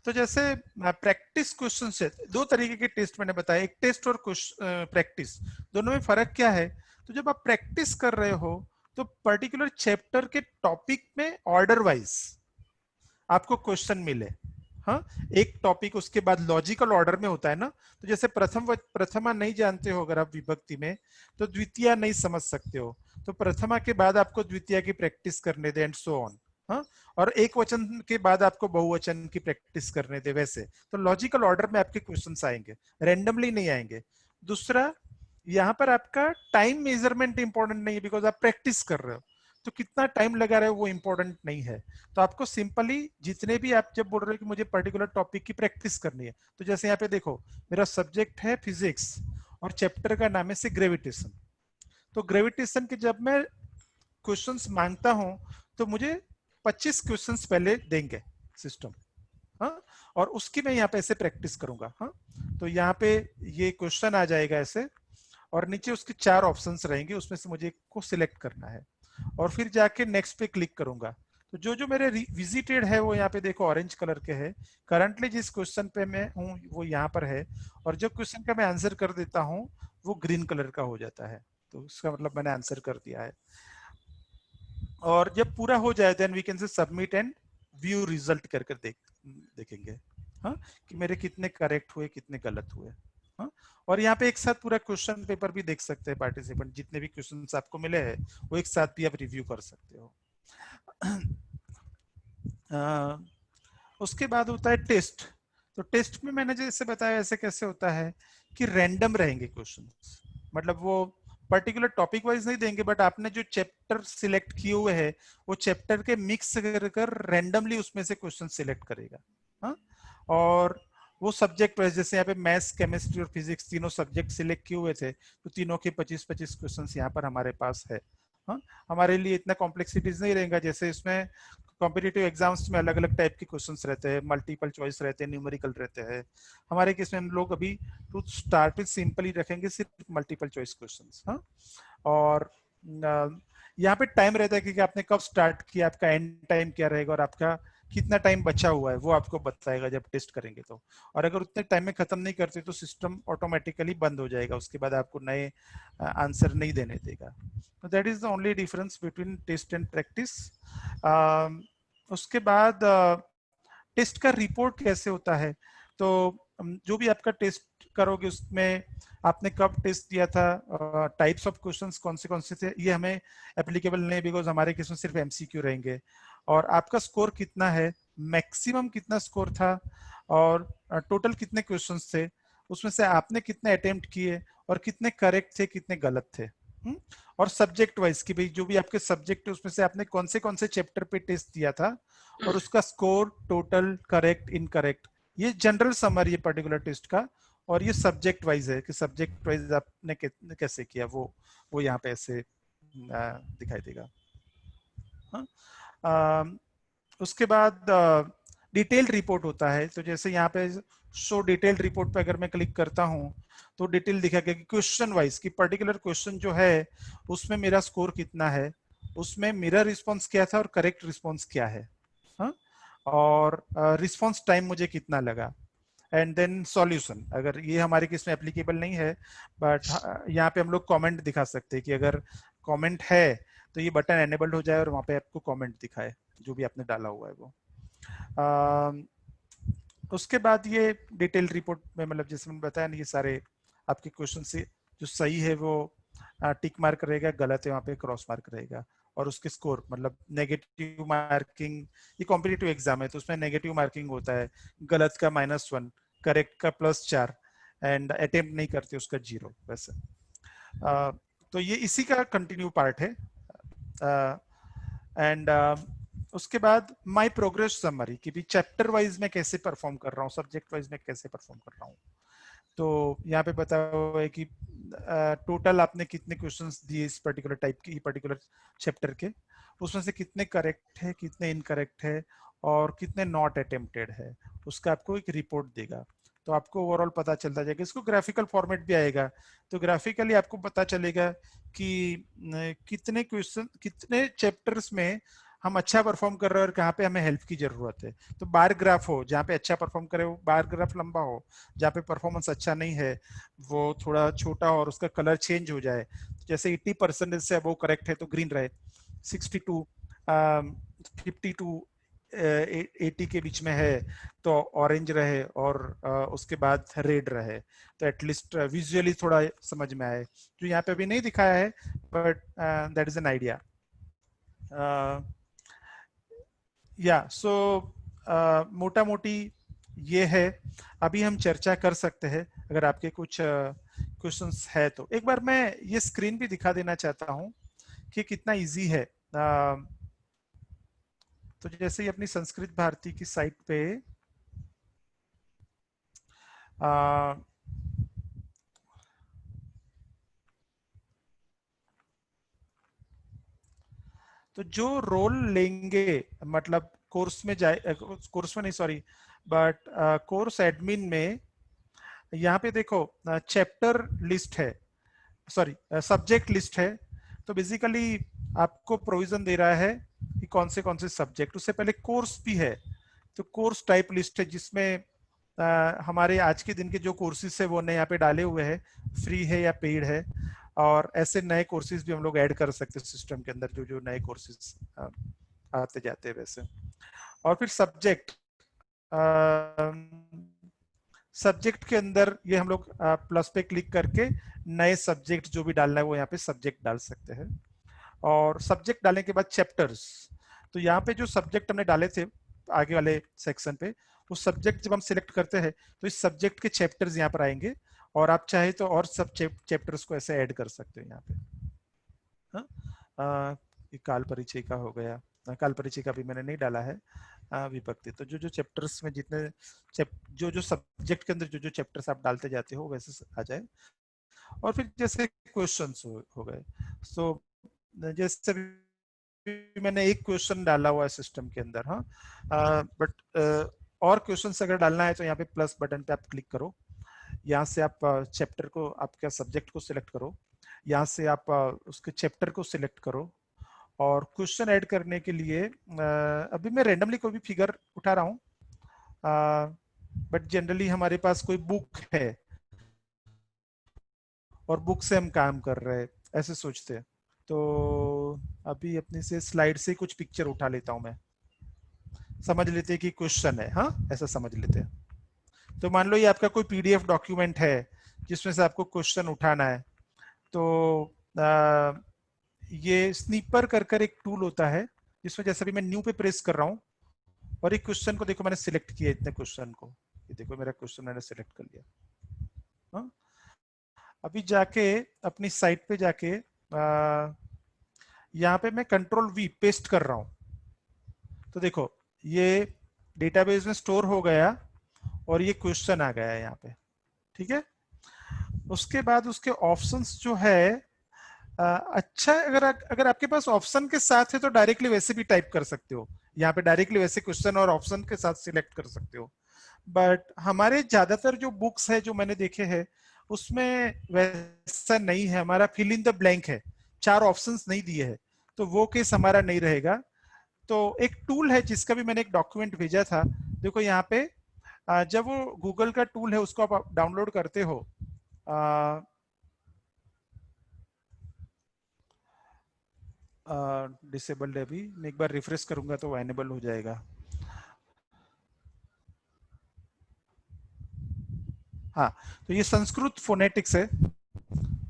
तो जैसे प्रैक्टिस क्वेश्चन से 2 तरीके के टेस्ट मैंने बताया, एक टेस्ट और प्रैक्टिस, दोनों में फर्क क्या है। तो जब आप प्रैक्टिस कर रहे हो तो पर्टिकुलर चैप्टर के टॉपिक में ऑर्डर वाइज आपको क्वेश्चन मिले। हाँ, एक टॉपिक उसके बाद लॉजिकल ऑर्डर में होता है ना, तो जैसे प्रथमा नहीं जानते हो अगर आप विभक्ति में, तो द्वितीय नहीं समझ सकते हो, तो प्रथमा के बाद आपको द्वितीय की प्रैक्टिस करने दे एंड सो ऑन। हाँ, और एक वचन के बाद आपको बहुवचन की प्रैक्टिस करने दे, वैसे तो लॉजिकल ऑर्डर में आपके क्वेश्चंस आएंगे, रैंडमली नहीं आएंगे। दूसरा, यहाँ पर आपका टाइम मेजरमेंट इंपॉर्टेंट नहीं है, बिकॉज आप प्रैक्टिस कर रहे हो, तो कितना टाइम लगा रहे हो वो इंपॉर्टेंट नहीं है। तो आपको सिंपली जितने भी आप जब बोल रहे हो कि मुझे पर्टिकुलर टॉपिक की प्रैक्टिस करनी है, तो जैसे यहाँ पे देखो मेरा सब्जेक्ट है फिजिक्स और चैप्टर का नाम है से ग्रेविटेशन, तो ग्रेविटेशन के जब मैं क्वेश्चंस मांगता हूं तो मुझे 25 क्वेश्चंस पहले देंगे सिस्टम। हाँ, और उसकी मैं यहाँ पे ऐसे प्रैक्टिस करूंगा। हाँ, तो यहाँ पे ये क्वेश्चन आ जाएगा ऐसे, और नीचे उसके 4 ऑप्शंस रहेंगे, उसमें से मुझे एक को सिलेक्ट करना है और फिर जाके नेक्स्ट पे क्लिक करूंगा। तो जो जो मेरे विजिटेड है वो यहाँ पे देखो ऑरेंज कलर के है, करंटली जिस क्वेश्चन पे मैं हूँ वो यहाँ पर है, और जो क्वेश्चन का मैं आंसर कर देता हूँ वो ग्रीन कलर का हो जाता है, तो उसका मतलब मैंने आंसर कर दिया है। और जब पूरा हो जाए then we can say submit and view result करके देखेंगे। हाँ, कि मेरे कितने करेक्ट हुए कितने गलत हुए। हाँ, और यहाँ पे एक साथ पूरा क्वेश्चन पेपर भी देख सकते हैं पार्टिसिपेंट, जितने भी क्वेश्चंस आपको मिले हैं वो एक साथ भी आप रिव्यू कर सकते हो। उसके बाद होता है टेस्ट। तो टेस्ट में मैंने जैसे बताया ऐसे कैसे होता है कि रैंडम रहेंगे क्वेश्चंस, मतलब वो पर्टिकुलर टॉपिक वाइज नहीं देंगे, बट आपने जो चैप्टर सिलेक्ट किए हुए हैं वो चैप्टर के मिक्स कर रैंडमली उसमें से क्वेश्चन सिलेक्ट करेगा। हाँ, और वो सब्जेक्ट वाइज, जैसे यहाँ पे मैथ्स केमिस्ट्री और फिजिक्स तीनों सब्जेक्ट सिलेक्ट किए हुए थे, तो तीनों के 25-25 क्वेश्चंस यहाँ पर हमारे पास है। हाँ, हमारे लिए इतना कॉम्प्लेक्सिटीज नहीं रहेगा, जैसे इसमें कॉम्पिटिटिव एग्जाम्स में अलग अलग टाइप के क्वेश्चंस रहते हैं, मल्टीपल चॉइस रहते हैं, न्यूमेरिकल रहते हैं। हमारे केस में हम लोग अभी टू स्टार्ट विद सिंपल ही रखेंगे, सिर्फ मल्टीपल चॉइस क्वेश्चंस। हाँ, और यहाँ पे टाइम रहता है कि आपने कब स्टार्ट किया, आपका एंड टाइम क्या रहेगा और आपका कितना टाइम बचा हुआ है वो आपको बताएगा जब टेस्ट करेंगे तो। और अगर उतने टाइम में खत्म नहीं करते तो सिस्टम ऑटोमेटिकली बंद हो जाएगा, उसके बाद आपको नए आंसर नहीं देने देगा। तो that is the only difference between test and practice. उसके बाद टेस्ट का रिपोर्ट कैसे होता है, तो जो भी आपका टेस्ट करोगे उसमें आपने कब टेस्ट दिया था, टाइप्स ऑफ क्वेश्चंस कौन से थे, ये हमें एप्लीकेबल नहीं, बिकॉज हमारे केस में सिर्फ एमसीक्यू रहेंगे। और आपका स्कोर कितना है, मैक्सिमम कितना स्कोर था, और टोटल कितने क्वेश्चंस थे, उसमें से आपने कितने अटेम्प्ट किए और कितने करेक्ट थे कितने गलत थे। और सब्जेक्ट वाइज कि भाई जो भी आपके सब्जेक्ट है उसमें से आपने कौन से चैप्टर पे टेस्ट दिया था और उसका स्कोर, टोटल, करेक्ट, इनकरेक्ट, ये जनरल समरी है पर्टिकुलर टेस्ट का। और ये सब्जेक्ट वाइज है कि सब्जेक्ट वाइज आपने कैसे किया, वो यहाँ पे ऐसे दिखाई देगा। हाँ, उसके बाद डिटेल्ड रिपोर्ट होता है। तो जैसे यहाँ पे शो डिटेल्ड रिपोर्ट पे अगर मैं क्लिक करता हूँ तो डिटेल दिखाएगा कि क्वेश्चन वाइज कि पर्टिकुलर क्वेश्चन जो है उसमें मेरा स्कोर कितना है, उसमें मेरा रिस्पॉन्स क्या था और करेक्ट रिस्पॉन्स क्या है। हाँ, और रिस्पॉन्स टाइम मुझे कितना लगा, एंड देन सॉल्यूशन। अगर ये हमारे केस में एप्लीकेबल नहीं है, बट यहाँ पे हम लोग कमेंट दिखा सकते हैं कि अगर कमेंट है तो ये बटन एनेबल्ड हो जाए और वहाँ पे आपको कमेंट दिखाए जो भी आपने डाला हुआ है वो। उसके बाद ये डिटेल रिपोर्ट में, मतलब जैसे मैंने बताया ना, ये सारे आपके क्वेश्चन से जो सही है वो टिक मार्क रहेगा, गलत है वहाँ पे क्रॉस मार्क रहेगा, और उसके स्कोर, मतलब नेगेटिव मार्किंग, ये कॉम्पिटिटिव एग्जाम है तो उसमें नेगेटिव मार्किंग होता है, गलत का -1, करेक्ट का +4, एंड अटेम्प्ट नहीं करते उसका 0, वैसे। तो ये इसी का कंटिन्यू पार्ट है। एंड उसके बाद माय प्रोग्रेस समरी कि भी चैप्टर वाइज में कैसे परफॉर्म कर रहा हूँ, सब्जेक्ट वाइज में कैसे परफॉर्म कर रहा हूँ। तो यहाँ पे बताया हुआ है कि टोटल आपने कितने क्वेश्चंस दिए इस पर्टिकुलर टाइप की, पर्टिकुलर चैप्टर के, उसमें से कितने करेक्ट है कितने इनकरेक्ट है और कितने नॉट अटेम्प्टेड है, उसका आपको एक रिपोर्ट देगा। तो आपको ओवरऑल पता चलता जाएगा। इसको ग्राफिकल फॉर्मेट भी आएगा, तो ग्राफिकली आपको पता चलेगा कि कितने क्वेश्चन, कितने चैप्टर्स में हम अच्छा परफॉर्म कर रहे हैं और कहाँ पे हमें हेल्प की जरूरत है। तो बार ग्राफ हो, जहाँ पे अच्छा परफॉर्म करे वो बार ग्राफ लंबा हो, जहाँ पे परफॉर्मेंस अच्छा नहीं है वो थोड़ा छोटा और उसका कलर चेंज हो जाए। जैसे 80% से वो करेक्ट है तो ग्रीन रहे, 62 52 80 के बीच में है तो ऑरेंज रहे, और उसके बाद रेड रहे, तो एटलीस्ट विजुअली थोड़ा समझ में आए। जो यहाँ पे अभी नहीं दिखाया है, but that is an idea. या सो मोटा मोटी ये है। अभी हम चर्चा कर सकते हैं अगर आपके कुछ क्वेश्चंस है तो। एक बार मैं ये स्क्रीन भी दिखा देना चाहता हूँ कि कितना इजी है। तो जैसे ही अपनी संस्कृत भारती की साइट पे तो जो रोल लेंगे, मतलब कोर्स में जाए, कोर्स में नहीं सॉरी, बट कोर्स एडमिन में यहाँ पे देखो चैप्टर लिस्ट है, सॉरी सब्जेक्ट लिस्ट है। तो बेसिकली आपको प्रोविजन दे रहा है कि कौन से सब्जेक्ट। उससे पहले कोर्स भी है, तो कोर्स टाइप लिस्ट है जिसमें हमारे आज के दिन के जो कोर्सेज है वो ने यहाँ पे डाले हुए हैं, फ्री है या पेड है, और ऐसे नए कोर्सेज भी हम लोग ऐड कर सकते हैं सिस्टम के अंदर, जो जो नए कोर्सेज आते जाते हैं वैसे। और फिर सब्जेक्ट, सब्जेक्ट के अंदर ये हम लोग प्लस पे क्लिक करके नए सब्जेक्ट जो भी डालना है वो यहाँ पे सब्जेक्ट डाल सकते हैं। और सब्जेक्ट डालने के बाद चैप्टर्स, तो यहाँ पे जो सब्जेक्ट हमने डाले थे आगे वाले सेक्शन पे, वो सब्जेक्ट जब हम सिलेक्ट करते हैं तो इस सब्जेक्ट के चैप्टर्स यहाँ पर आएंगे, और आप चाहे तो और सब चैप्टर्स को ऐसे ऐड कर सकते हैं यहाँ पे। ये काल परिचय का हो गया, काल परिचय का भी मैंने नहीं डाला है। विभक्ति, तो जो जो चैप्टर्स में जितने जो जो सब्जेक्ट के अंदर जो जो चैप्टर्स आप डालते जाते हो वैसे आ जाए। और फिर जैसे क्वेश्चंस हो गए, सो जैसे मैंने एक क्वेश्चन डाला हुआ है सिस्टम के अंदर, हाँ, बट और क्वेश्चंस अगर डालना है तो यहाँ पे प्लस बटन पे आप क्लिक करो, यहाँ से आप चैप्टर को, आपका सब्जेक्ट को सिलेक्ट करो, यहाँ से आप उसके चैप्टर को सिलेक्ट करो, और क्वेश्चन ऐड करने के लिए अभी मैं रेंडमली कोई भी फिगर उठा रहा हूँ, बट जनरली हमारे पास कोई बुक है और बुक से हम काम कर रहे हैं ऐसे सोचते हैं। तो अभी अपने से स्लाइड से कुछ पिक्चर उठा लेता हूं मैं, समझ लेते हैं कि क्वेश्चन है, हाँ ऐसा समझ लेते हैं। तो मान लो ये आपका कोई पीडीएफ डॉक्यूमेंट है जिसमें से आपको क्वेश्चन उठाना है, तो ये स्नीपर कर एक टूल होता है जिसमें जैसे भी मैं न्यू पे प्रेस कर रहा हूँ, और एक क्वेश्चन को देखो मैंने सिलेक्ट किया, इतने क्वेश्चन को, ये देखो मेरा क्वेश्चन मैंने सिलेक्ट कर लिया। हाँ? अभी जाके अपनी साइट पे जाके यहाँ पे मैं कंट्रोल वी पेस्ट कर रहा हूँ, तो देखो ये डेटाबेस में स्टोर हो गया और ये क्वेश्चन आ गया है यहाँ पे, ठीक है। उसके बाद उसके ऑप्शंस जो है, अच्छा अगर आपके पास ऑप्शन के साथ है तो डायरेक्टली वैसे भी टाइप कर सकते हो, यहाँ पे डायरेक्टली वैसे क्वेश्चन और ऑप्शन के साथ सिलेक्ट कर सकते हो। बट हमारे ज्यादातर जो बुक्स है जो मैंने देखे हैं उसमें वैसा नहीं है, हमारा फिल इन द ब्लैंक है, 4 ऑप्शंस नहीं दिए हैं, तो वो केस हमारा नहीं रहेगा। तो एक टूल है जिसका भी मैंने एक डॉक्यूमेंट भेजा था, देखो यहाँ पे जब वो गूगल का टूल है उसको आप डाउनलोड करते हो, डिसेबल्ड है अभी, मैं एक बार रिफ्रेश करूंगा तो एनेबल हो जाएगा। हाँ, तो ये संस्कृत फोनेटिक्स है,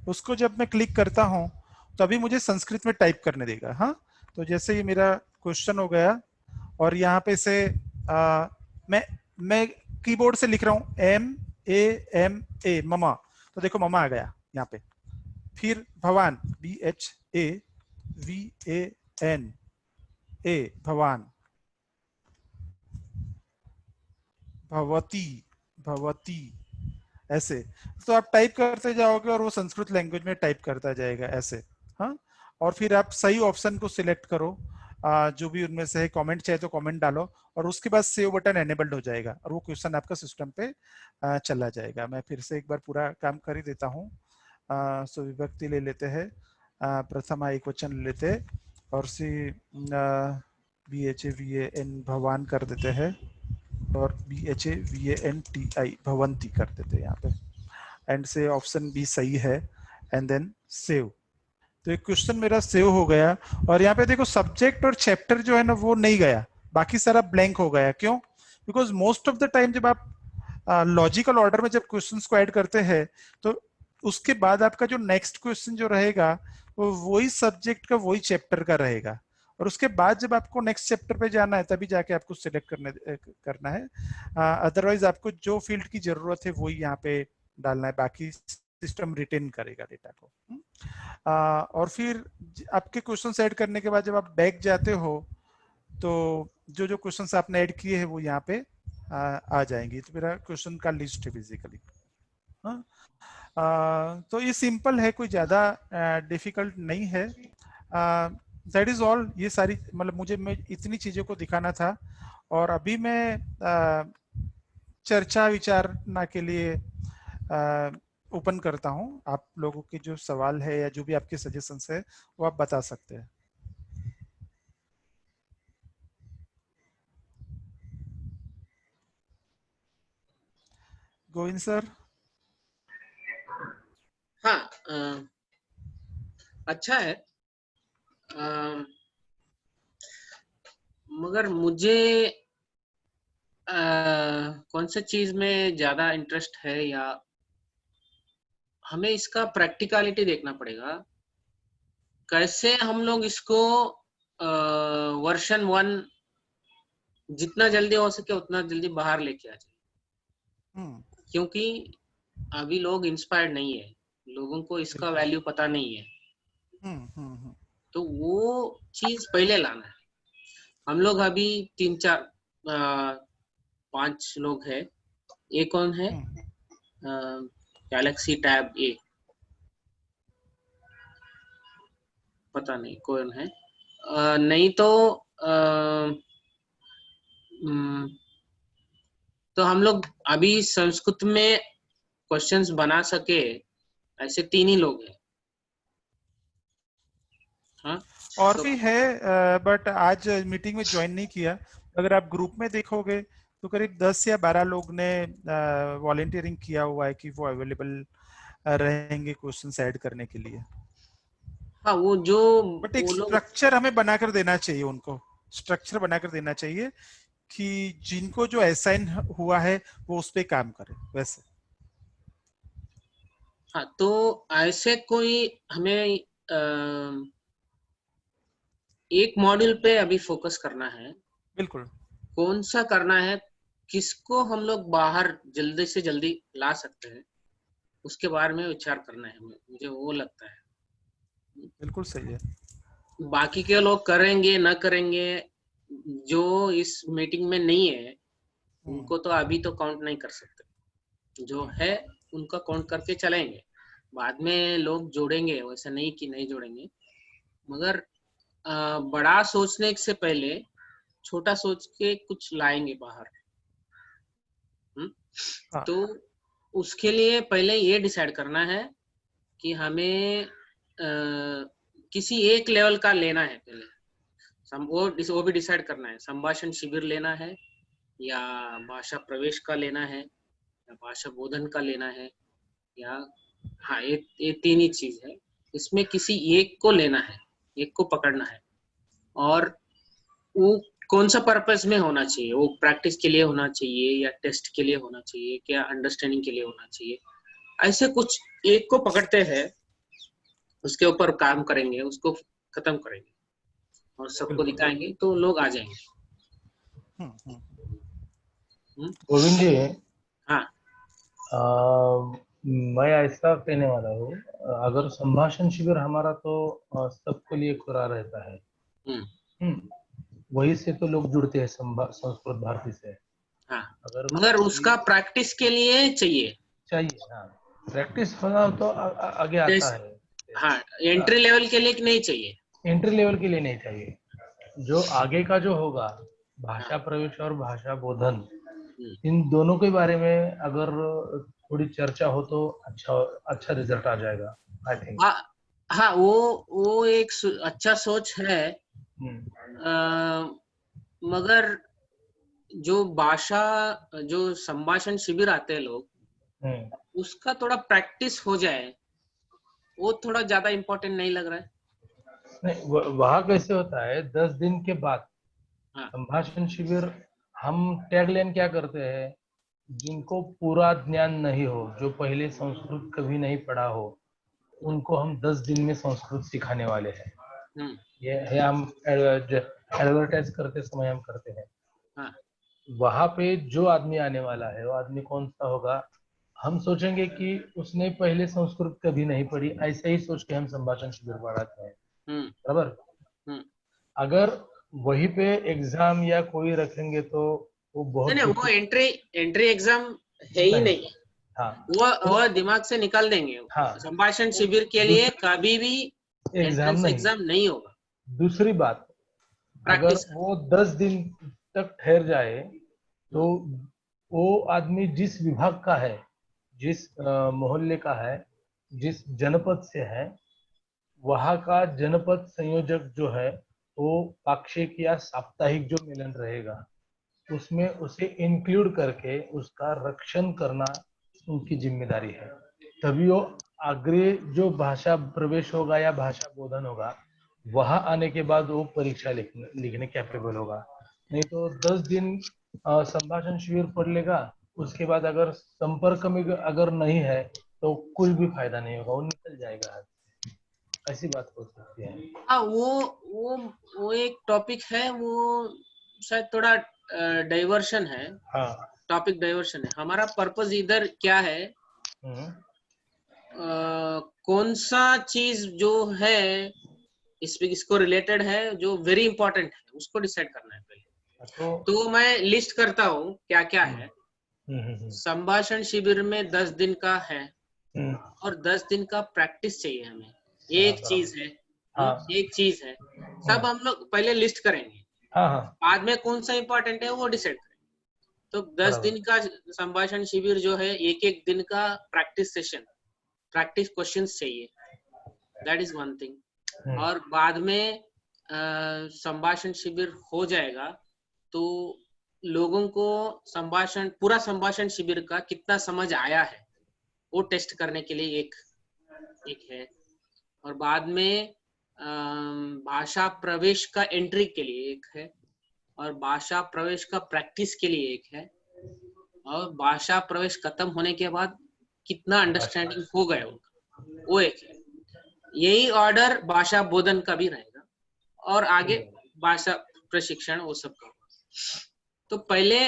उसको जब मैं क्लिक करता हूं तो अभी मुझे संस्कृत में टाइप करने देगा। हाँ, तो जैसे ये मेरा क्वेश्चन हो गया और यहाँ पे से मैं कीबोर्ड से लिख रहा हूँ MAMA, ममा, तो देखो ममा आ गया यहाँ पे। फिर भवान, BHAVAN, भवान, भवती, भवती, ऐसे। तो आप टाइप करते जाओगे और वो संस्कृत लैंग्वेज में टाइप करता जाएगा ऐसे। हाँ, और फिर आप सही ऑप्शन को सिलेक्ट करो, जो भी उनमें से है, कमेंट चाहे तो कमेंट डालो, और उसके बाद सेव बटन एनेबल्ड हो जाएगा और वो क्वेश्चन आपका सिस्टम पे चला जाएगा। मैं फिर से एक बार पूरा काम कर ही देता हूँ। सो विभक्ति ले लेते हैं, प्रथमा एक वचन ले लेते हैं, और सी BHAVAN भवान कर देते हैं और BHAVANTI भवंती कर देते हैं यहाँ पे, एंड से ऑप्शन बी सही है, एंड देन सेव। तो एक क्वेश्चन मेरा सेव हो गया, और यहाँ पे देखो सब्जेक्ट और चैप्टर जो है ना वो नहीं गया, बाकी सारा ब्लैंक हो गया। क्यों? Because most of the time जब आप लॉजिकल ऑर्डर में जब क्वेश्चंस को ऐड करते हैं तो उसके बाद आपका जो नेक्स्ट क्वेश्चन जो रहेगा वो वही सब्जेक्ट का वही चैप्टर का रहेगा, और उसके बाद जब आपको नेक्स्ट चैप्टर पे जाना है तभी जाके आपको सिलेक्ट करना है। अदरवाइज आपको जो फील्ड की जरूरत है वही यहाँ पे डालना है, बाकी सिस्टम रिटेन करेगा डेटा को। और फिर आपके क्वेश्चन ऐड करने के बाद जब आप बैक जाते हो तो जो जो क्वेश्चंस आपने ऐड किए हैं वो यहाँ पे आ जाएंगी। तो मेरा क्वेश्चन का लिस्ट है बेसिकली। तो ये सिंपल है, कोई ज्यादा डिफिकल्ट नहीं है। That is all. ये सारी मतलब मैं इतनी चीजों को दिखाना था, और अभी मैं चर्चा विचारना के लिए ओपन करता हूं। आप लोगों के जो सवाल है या जो भी आपके सजेशंस है वो आप बता सकते हैं। गोविंद सर। हाँ, अच्छा है, मगर मुझे कौन सा चीज में ज्यादा इंटरेस्ट है, या हमें इसका प्रैक्टिकलिटी देखना पड़ेगा, कैसे हम लोग इसको वर्जन 1 जितना जल्दी हो सके उतना जल्दी बाहर लेके आ जाए। क्योंकि अभी लोग इंस्पायर्ड नहीं है, लोगों को इसका वैल्यू पता नहीं है। तो वो चीज पहले लाना है। हम लोग अभी 3-4-5 लोग हैं। ये कौन है? गैलेक्सी टैब ए, पता नहीं कौन है। नहीं तो हम लोग अभी संस्कृत में क्वेश्चंस बना सके ऐसे 3 ही लोग हैं। हाँ, और भी है, बट आज मीटिंग में ज्वाइन नहीं किया। अगर आप ग्रुप में देखोगे तो करीब 10 या 12 लोग ने वॉलंटियरिंग किया हुआ है कि वो अवेलेबल रहेंगे क्वेश्चंस ऐड करने के लिए। हाँ, वो जो बट एक स्ट्रक्चर हमें बनाकर देना चाहिए, उनको स्ट्रक्चर बनाकर देना चाहिए कि जिनको जो असाइन हुआ है वो उस पे काम करे वैसे। हाँ, तो ऐसे कोई हमें एक मॉड्यूल पे अभी फोकस करना है। बिल्कुल। कौन सा करना है, किसको हम लोग बाहर जल्दी से जल्दी ला सकते हैं, उसके बारे में विचार करना है। मुझे वो लगता है। बिल्कुल सही है। बाकी के लोग करेंगे ना करेंगे, जो इस मीटिंग में नहीं है उनको तो अभी तो काउंट नहीं कर सकते। जो है उनका काउंट करके चलेंगे, बाद में लोग जोड़ेंगे, वैसा नहीं कि नहीं जोड़ेंगे। मगर बड़ा सोचने से पहले छोटा सोच के कुछ लाएंगे बाहर। हाँ। तो उसके लिए पहले ये डिसाइड करना है कि हमें किसी एक लेवल का लेना है। पहले वो भी डिसाइड करना है, संभाषण शिविर लेना है या भाषा प्रवेश का लेना है या भाषा बोधन का लेना है, या हाँ, ये 3 ही चीज है। इसमें किसी एक को लेना है, एक को पकड़ना है। और वो कौन सा पर्पस में होना चाहिए, वो प्रैक्टिस के लिए होना चाहिए या टेस्ट के लिए होना चाहिए, क्या अंडरस्टैंडिंग के लिए होना चाहिए। ऐसे कुछ एक को पकड़ते हैं, उसके ऊपर काम करेंगे, उसको खत्म करेंगे और सबको दिखाएंगे तो लोग आ जाएंगे। गोविंद जी, हाँ, मैं ऐसा कहने वाला हूँ, अगर संभाषण शिविर हमारा तो सबके लिए खुला रहता है। वही से तो लोग जुड़ते हैं संस्कृत भारती से। हाँ, मगर उसका प्रैक्टिस के लिए चाहिए। हाँ, प्रैक्टिस होना तो आगे आता है। हाँ, एंट्री लेवल के लिए नहीं चाहिए। एंट्री लेवल के लिए नहीं चाहिए। जो आगे का जो होगा, भाषा प्रवेश और भाषा बोधन, इन दोनों के बारे में अगर थोड़ी चर्चा हो तो अच्छा रिजल्ट आ जाएगा, आई थिंक। हाँ, वो एक अच्छा सोच है। मगर जो भाषा, जो संभाषण शिविर आते हैं लोग, उसका थोड़ा प्रैक्टिस हो जाए, वो थोड़ा ज्यादा इम्पोर्टेंट नहीं लग रहा है? नहीं, वहाँ कैसे होता है, 10 दिन के बाद हाँ। संभाषण शिविर, हम टैगलाइन क्या करते हैं, जिनको पूरा ज्ञान नहीं हो, जो पहले संस्कृत कभी नहीं पढ़ा हो, उनको हम 10 दिन में संस्कृत सिखाने वाले हैं। ये है, हम एडवर्टाइज करते समय हम करते हैं। हाँ। वहां पे जो आदमी आने वाला है, वो आदमी कौन सा होगा, हम सोचेंगे कि उसने पहले संस्कृत कभी नहीं पढ़ी, ऐसे ही सोच के हम संभाषण शिविर पढ़ाते हैं, बराबर। अगर वहीं पे एग्जाम या कोई रखेंगे तो वो बहुत नहीं, वो एंट्री एग्जाम है ही नहीं। हाँ, वो दिमाग से निकाल देंगे। हाँ, संभाषण शिविर के लिए कभी भी एंट्रेंस एग्जाम नहीं होगा। दूसरी बात, अगर वो 10 दिन तक ठहर जाए तो वो आदमी जिस विभाग का है, जिस मोहल्ले का है, जिस जनपद से है, वहां का जनपद संयोजक जो है, वो पाक्षिक या साप्ताहिक जो मिलन रहेगा, उसमें उसे इंक्लूड करके उसका रक्षण करना उनकी जिम्मेदारी है। तभी वो आगे जो भाषा प्रवेश होगा या भाषा बोधन होगा, वहां आने के बाद वो परीक्षा लिखने कैपेबल होगा। नहीं तो 10 दिन संभाषण शिविर पढ़ लेगा, उसके बाद अगर संपर्क में अगर नहीं है तो कुछ भी फायदा नहीं होगा, वो निकल जाएगा। ऐसी बात हो सकती है। हाँ, वो एक टॉपिक है, वो शायद थोड़ा डाइवर्शन है। हाँ, टॉपिक डाइवर्शन है। हमारा पर्पस इधर क्या है, कौन सा चीज जो है इसको रिलेटेड है, जो वेरी इंपॉर्टेंट है, उसको डिसाइड करना है पहले। तो मैं लिस्ट करता हूँ क्या क्या है। संभाषण शिविर में 10 दिन का है और 10 दिन का प्रैक्टिस चाहिए हमें। एक चीज है, एक चीज है, सब हम लोग पहले लिस्ट करेंगे। बाद में कौन सा इंपॉर्टेंट है वो डिसाइड करेंगे। तो 10 दिन का संभाषण शिविर जो है, एक एक दिन का प्रैक्टिस सेशन, प्रैक्टिस क्वेश्चंस चाहिए, दैट इज वन थिंग। और बाद में संभाषण शिविर हो जाएगा तो लोगों को पूरा संभाषण शिविर का कितना समझ आया है वो टेस्ट करने के लिए एक है। और बाद में भाषा प्रवेश का एंट्री के लिए एक है, और भाषा प्रवेश का प्रैक्टिस के लिए एक है, और भाषा प्रवेश खत्म होने के बाद कितना अंडरस्टैंडिंग हो गया उनका, वो एक है। यही ऑर्डर भाषा बोधन का भी रहेगा और आगे भाषा प्रशिक्षण वो सब का। तो पहले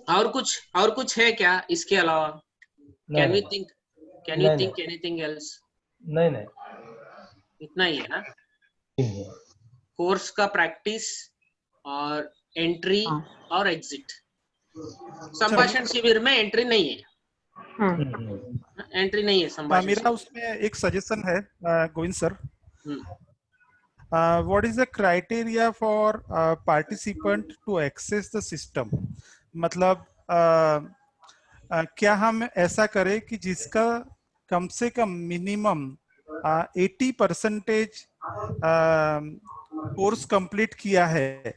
और कुछ है क्या इसके अलावा? Can we think anything else? नहीं, इतना ही है ना? कोर्स का प्रैक्टिस और एंट्री और एग्जिट। संभाषण शिविर में एंट्री नहीं है, एंट्री नहीं है संभाषण। मेरा उसमें एक सजेशन है Govind sir. what is the criteria for participant to access the system? मतलब क्या हम ऐसा करें कि जिसका कम से कम मिनिमम 80% कोर्स कंप्लीट किया है,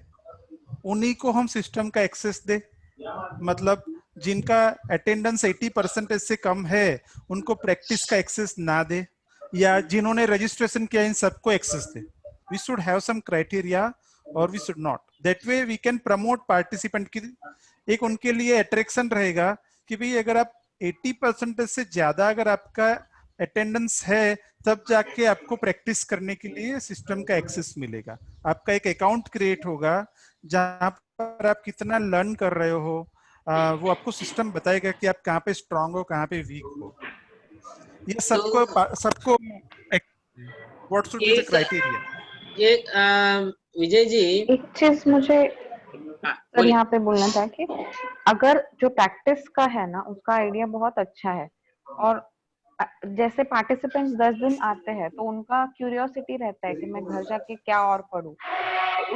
उन्हीं को हम सिस्टम का एक्सेस दे। मतलब जिनका अटेंडेंस 80% से कम है उनको प्रैक्टिस का एक्सेस ना दे, या जिन्होंने रजिस्ट्रेशन किया इन सबको एक्सेस दे। We should have some criteria or we should not. That way we can promote participant की एक उनके लिए अट्रैक्शन रहेगा कि भाई अगर आप 80% से ज्यादा अगर आपका अटेंडेंस है, तब जाके आपको प्रैक्टिस करने के लिए सिस्टम का एक्सेस मिलेगा। आपका एक अकाउंट क्रिएट होगा जहां पर आप कितना लर्न कर रहे हो, वो आपको सिस्टम बताएगा कि आप कहाँ पे स्ट्रांग हो, कहाँ पे वीक हो। ये सबको what should be the criteria? Vijay ji, एक चीज मुझे सर यहाँ पे बोलना था कि अगर जो प्रैक्टिस का है ना, उसका आइडिया बहुत अच्छा है, और जैसे पार्टिसिपेंट्स 10 दिन आते हैं तो उनका क्यूरियोसिटी रहता है कि मैं घर जाके क्या और पढूं। तो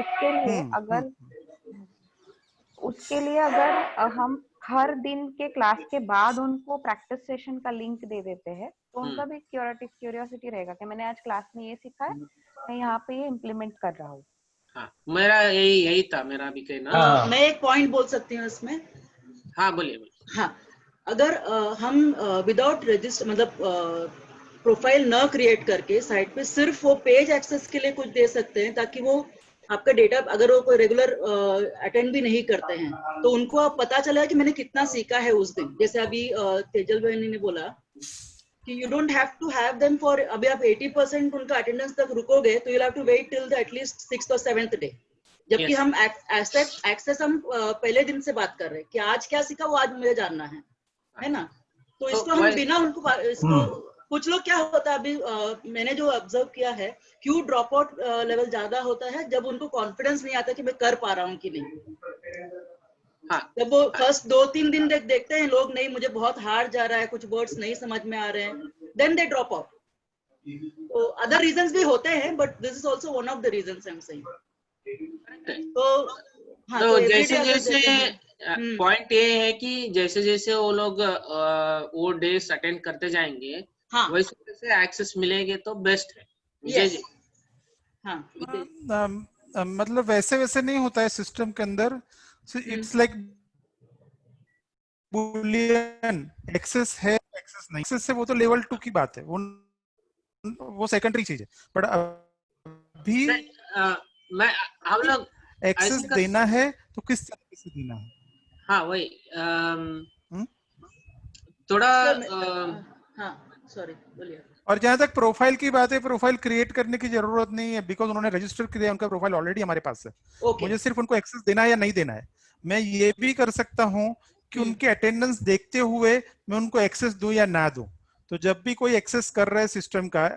उसके लिए अगर हम हर दिन के क्लास के बाद उनको प्रैक्टिस सेशन का लिंक दे देते हैं तो उनका भी क्यूरियोसिटी रहेगा कि मैंने आज क्लास में ये सीखा है, मैं यहाँ पे ये इम्प्लीमेंट कर रहा हूँ। हाँ, मेरा यही था, मेरा भी कहना। हाँ। मैं एक पॉइंट बोल सकती हूँ इसमें। हाँ, बोलिए। हाँ, अगर हम विदाउट रजिस्टर मतलब प्रोफाइल न क्रिएट करके साइट पे सिर्फ वो पेज एक्सेस के लिए कुछ दे सकते हैं, ताकि वो आपका डेटा, अगर वो कोई रेगुलर अटेंड भी नहीं करते हैं तो उनको आप पता चला कि मैंने कितना सीखा है उस दिन। जैसे अभी तेजल बहनी ने बोला कि you don't have to have them for, अभी आप 80% उनका अटेंडेंस तक रुकोगे तो you have to wait till the at least 6th और 7th डे। जबकि Yes. हम एक्सेस हम पहले दिन से बात कर रहे हैं कि आज क्या सीखा वो आज मुझे जानना है ना। तो इसको हम बिना उनको इसको कुछ लोग क्या होता है अभी मैंने जो ऑब्जर्व किया है, क्यों ड्रॉप आउट लेवल ज्यादा होता है जब उनको कॉन्फिडेंस नहीं आता कि मैं कर पा रहा हूँ कि नहीं। हाँ, जब वो फर्स्ट 2-3 दिन देखते हैं लोग, नहीं मुझे बहुत हार्ड जा रहा है, कुछ वर्ड्स नहीं समझ में आ रहे हैं, देन दे ड्रॉप आउट। तो अदर रीजंस भी होते हैं, but this is also one of the reasons I am saying. तो हाँ, तो जैसे जैसे हम्म, पॉइंट ये है कि जैसे जैसे वो लोग वो डेज अटेंड करते जाएंगे, हाँ, वैसे वैसे एक्सेस मिलेंगे तो बेस्ट है। विजय यस, जी। हाँ, मतलब वैसे वैसे नहीं होता है सिस्टम के अंदर। इट्स लाइक बुलियन, एक्सेस है एक्सेस नहीं, एक्सेस है वो तो लेवल 2 की बात है, वो सेकेंडरी चीज है। बट अभी मैं हम लोग एक्सेस ऐसे देना है तो किस तरीके से देना है? हाँ, वही थोड़ा हाँ, सॉरी, बोलिए। और जहां तक प्रोफाइल की बात है, प्रोफाइल क्रिएट करने की जरूरत नहीं है, बिकॉज उन्होंने रजिस्टर किया, उनका प्रोफाइल ऑलरेडी हमारे पास है। मुझे सिर्फ उनको एक्सेस देना है या नहीं देना है। मैं ये भी कर सकता हूं कि उनके अटेंडेंस देखते हुए मैं उनको एक्सेस दूं या ना दूं। तो जब भी कोई एक्सेस कर रहा है सिस्टम का,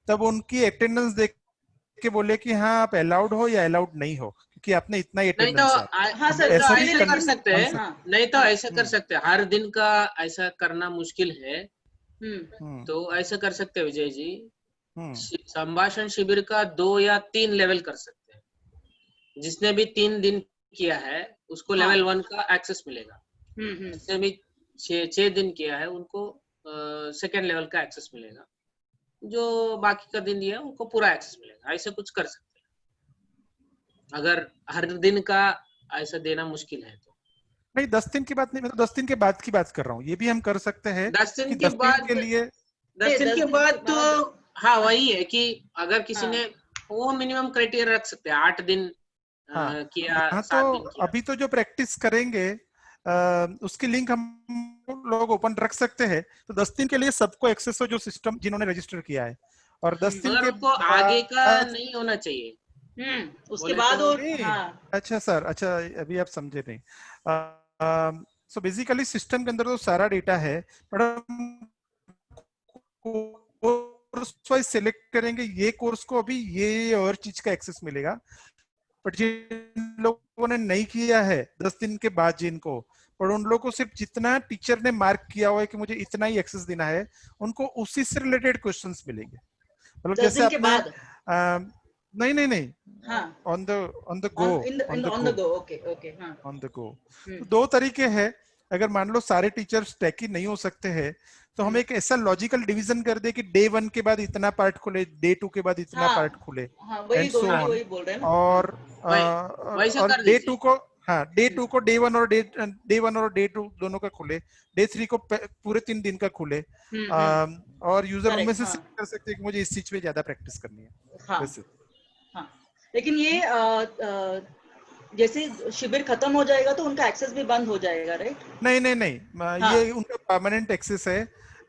तब उनकी अटेंडेंस देख के बोले कि हाँ आप अलाउड हो या अलाउड नहीं हो, क्योंकि आपने इतना ही नहीं तो अटेंडेंस है। हाँ सर, नहीं तो इसके ऐसे लिए भी ऐसा कर लेकिन सकते हैं। हाँ, नहीं तो हाँ, ऐसा कर सकते हैं, हर दिन का ऐसा करना मुश्किल है, तो ऐसा कर सकते हैं विजय जी। संभाषण शिविर का 2 या 3 लेवल कर सकते हैं। जिसने भी 3 दिन किया है उसको हाँ, लेवल 1 का एक्सेस मिलेगा। जिसने भी 6 दिन किया है उनको सेकेंड लेवल का एक्सेस मिलेगा। जो बाकी का दिन दिया है उनको पूरा एक्सेस मिलेगा। ऐसा कुछ कर सकते हैं, अगर हर दिन का ऐसा देना मुश्किल है तो। नहीं, 10 दिन की बात नहीं, मैं तो 10 दिन के बाद की बात कर रहा हूँ। ये भी हम कर सकते हैं 10 दिन कि के 10 दिन बाद के लिए 10 दिन के बाद तो हाँ, वही है कि अगर किसी हाँ, ने वो मिनिमम क्राइटेरिया रख सकते हैं, 8 दिन हाँ, किया, यहाँ 7 दिन तो किया। अभी तो जो प्रैक्टिस करेंगे उसकी लिंक हम लोग ओपन रख सकते हैं। तो 10 दिन के लिए सबको एक्सेस हो जो सिस्टम जिन्होंने रजिस्टर किया है, और 10 दिन मगर के उनको आगे का बाद नहीं होना चाहिए। उसके बोले बाद तो वो नहीं। हाँ, अच्छा सर, अच्छा अभी आप समझे नहीं। सो बेसिकली सिस्टम के अंदर तो सारा डेटा है, बट हम कोर्स वाइज सिलेक्ट करेंगे, ये कोर्स को अभी ये और चीज का एक्सेस मिलेगा। बट जिन लोगों ने नहीं किया है 10 दिन के बाद जिनको, पर उन लोगों को सिर्फ जितना टीचर ने मार्क किया हुआ है कि मुझे इतना ही एक्सेस देना है, उनको उसी से रिलेटेड क्वेश्चंस मिलेंगे। मतलब 10 जैसे दिन के आपने बाद, नहीं नहीं नहीं, हाँ, on the go, on the go, okay, okay, हाँ, ऑन द गो। तो 2 तरीके हैं। अगर मान लो सारे टीचर्स टैकी नहीं हो सकते हैं, तो हम एक ऐसा लॉजिकल डिवीजन कर दे कि डे 1 के बाद इतना पार्ट खुले, डे 2 के बाद इतना हाँ, पार्ट खुले, हाँ, वही एंड सो दोनों भी ऑन। वही बोल रहे हैं ना। और वैसा और कर डे दीजिए। 2 को, हाँ डे 2 को डे 1 और डे 1 और डे 2 दोनों का खुले, डे 3 को पूरे 3 दिन का खुले। और यूजर उनमें करेक्ट, से हाँ, select कर सकते हैं कि मुझे इस चीज पे ज्यादा प्रैक्टिस करनी है। हाँ, वैसे हाँ, लेकिन ये जैसे शिविर खत्म हो जाएगा तो उनका एक्सेस भी बंद हो जाएगा, राइट? नहीं नहीं नहीं, हाँ, ये उनका परमानेंट एक्सेस है।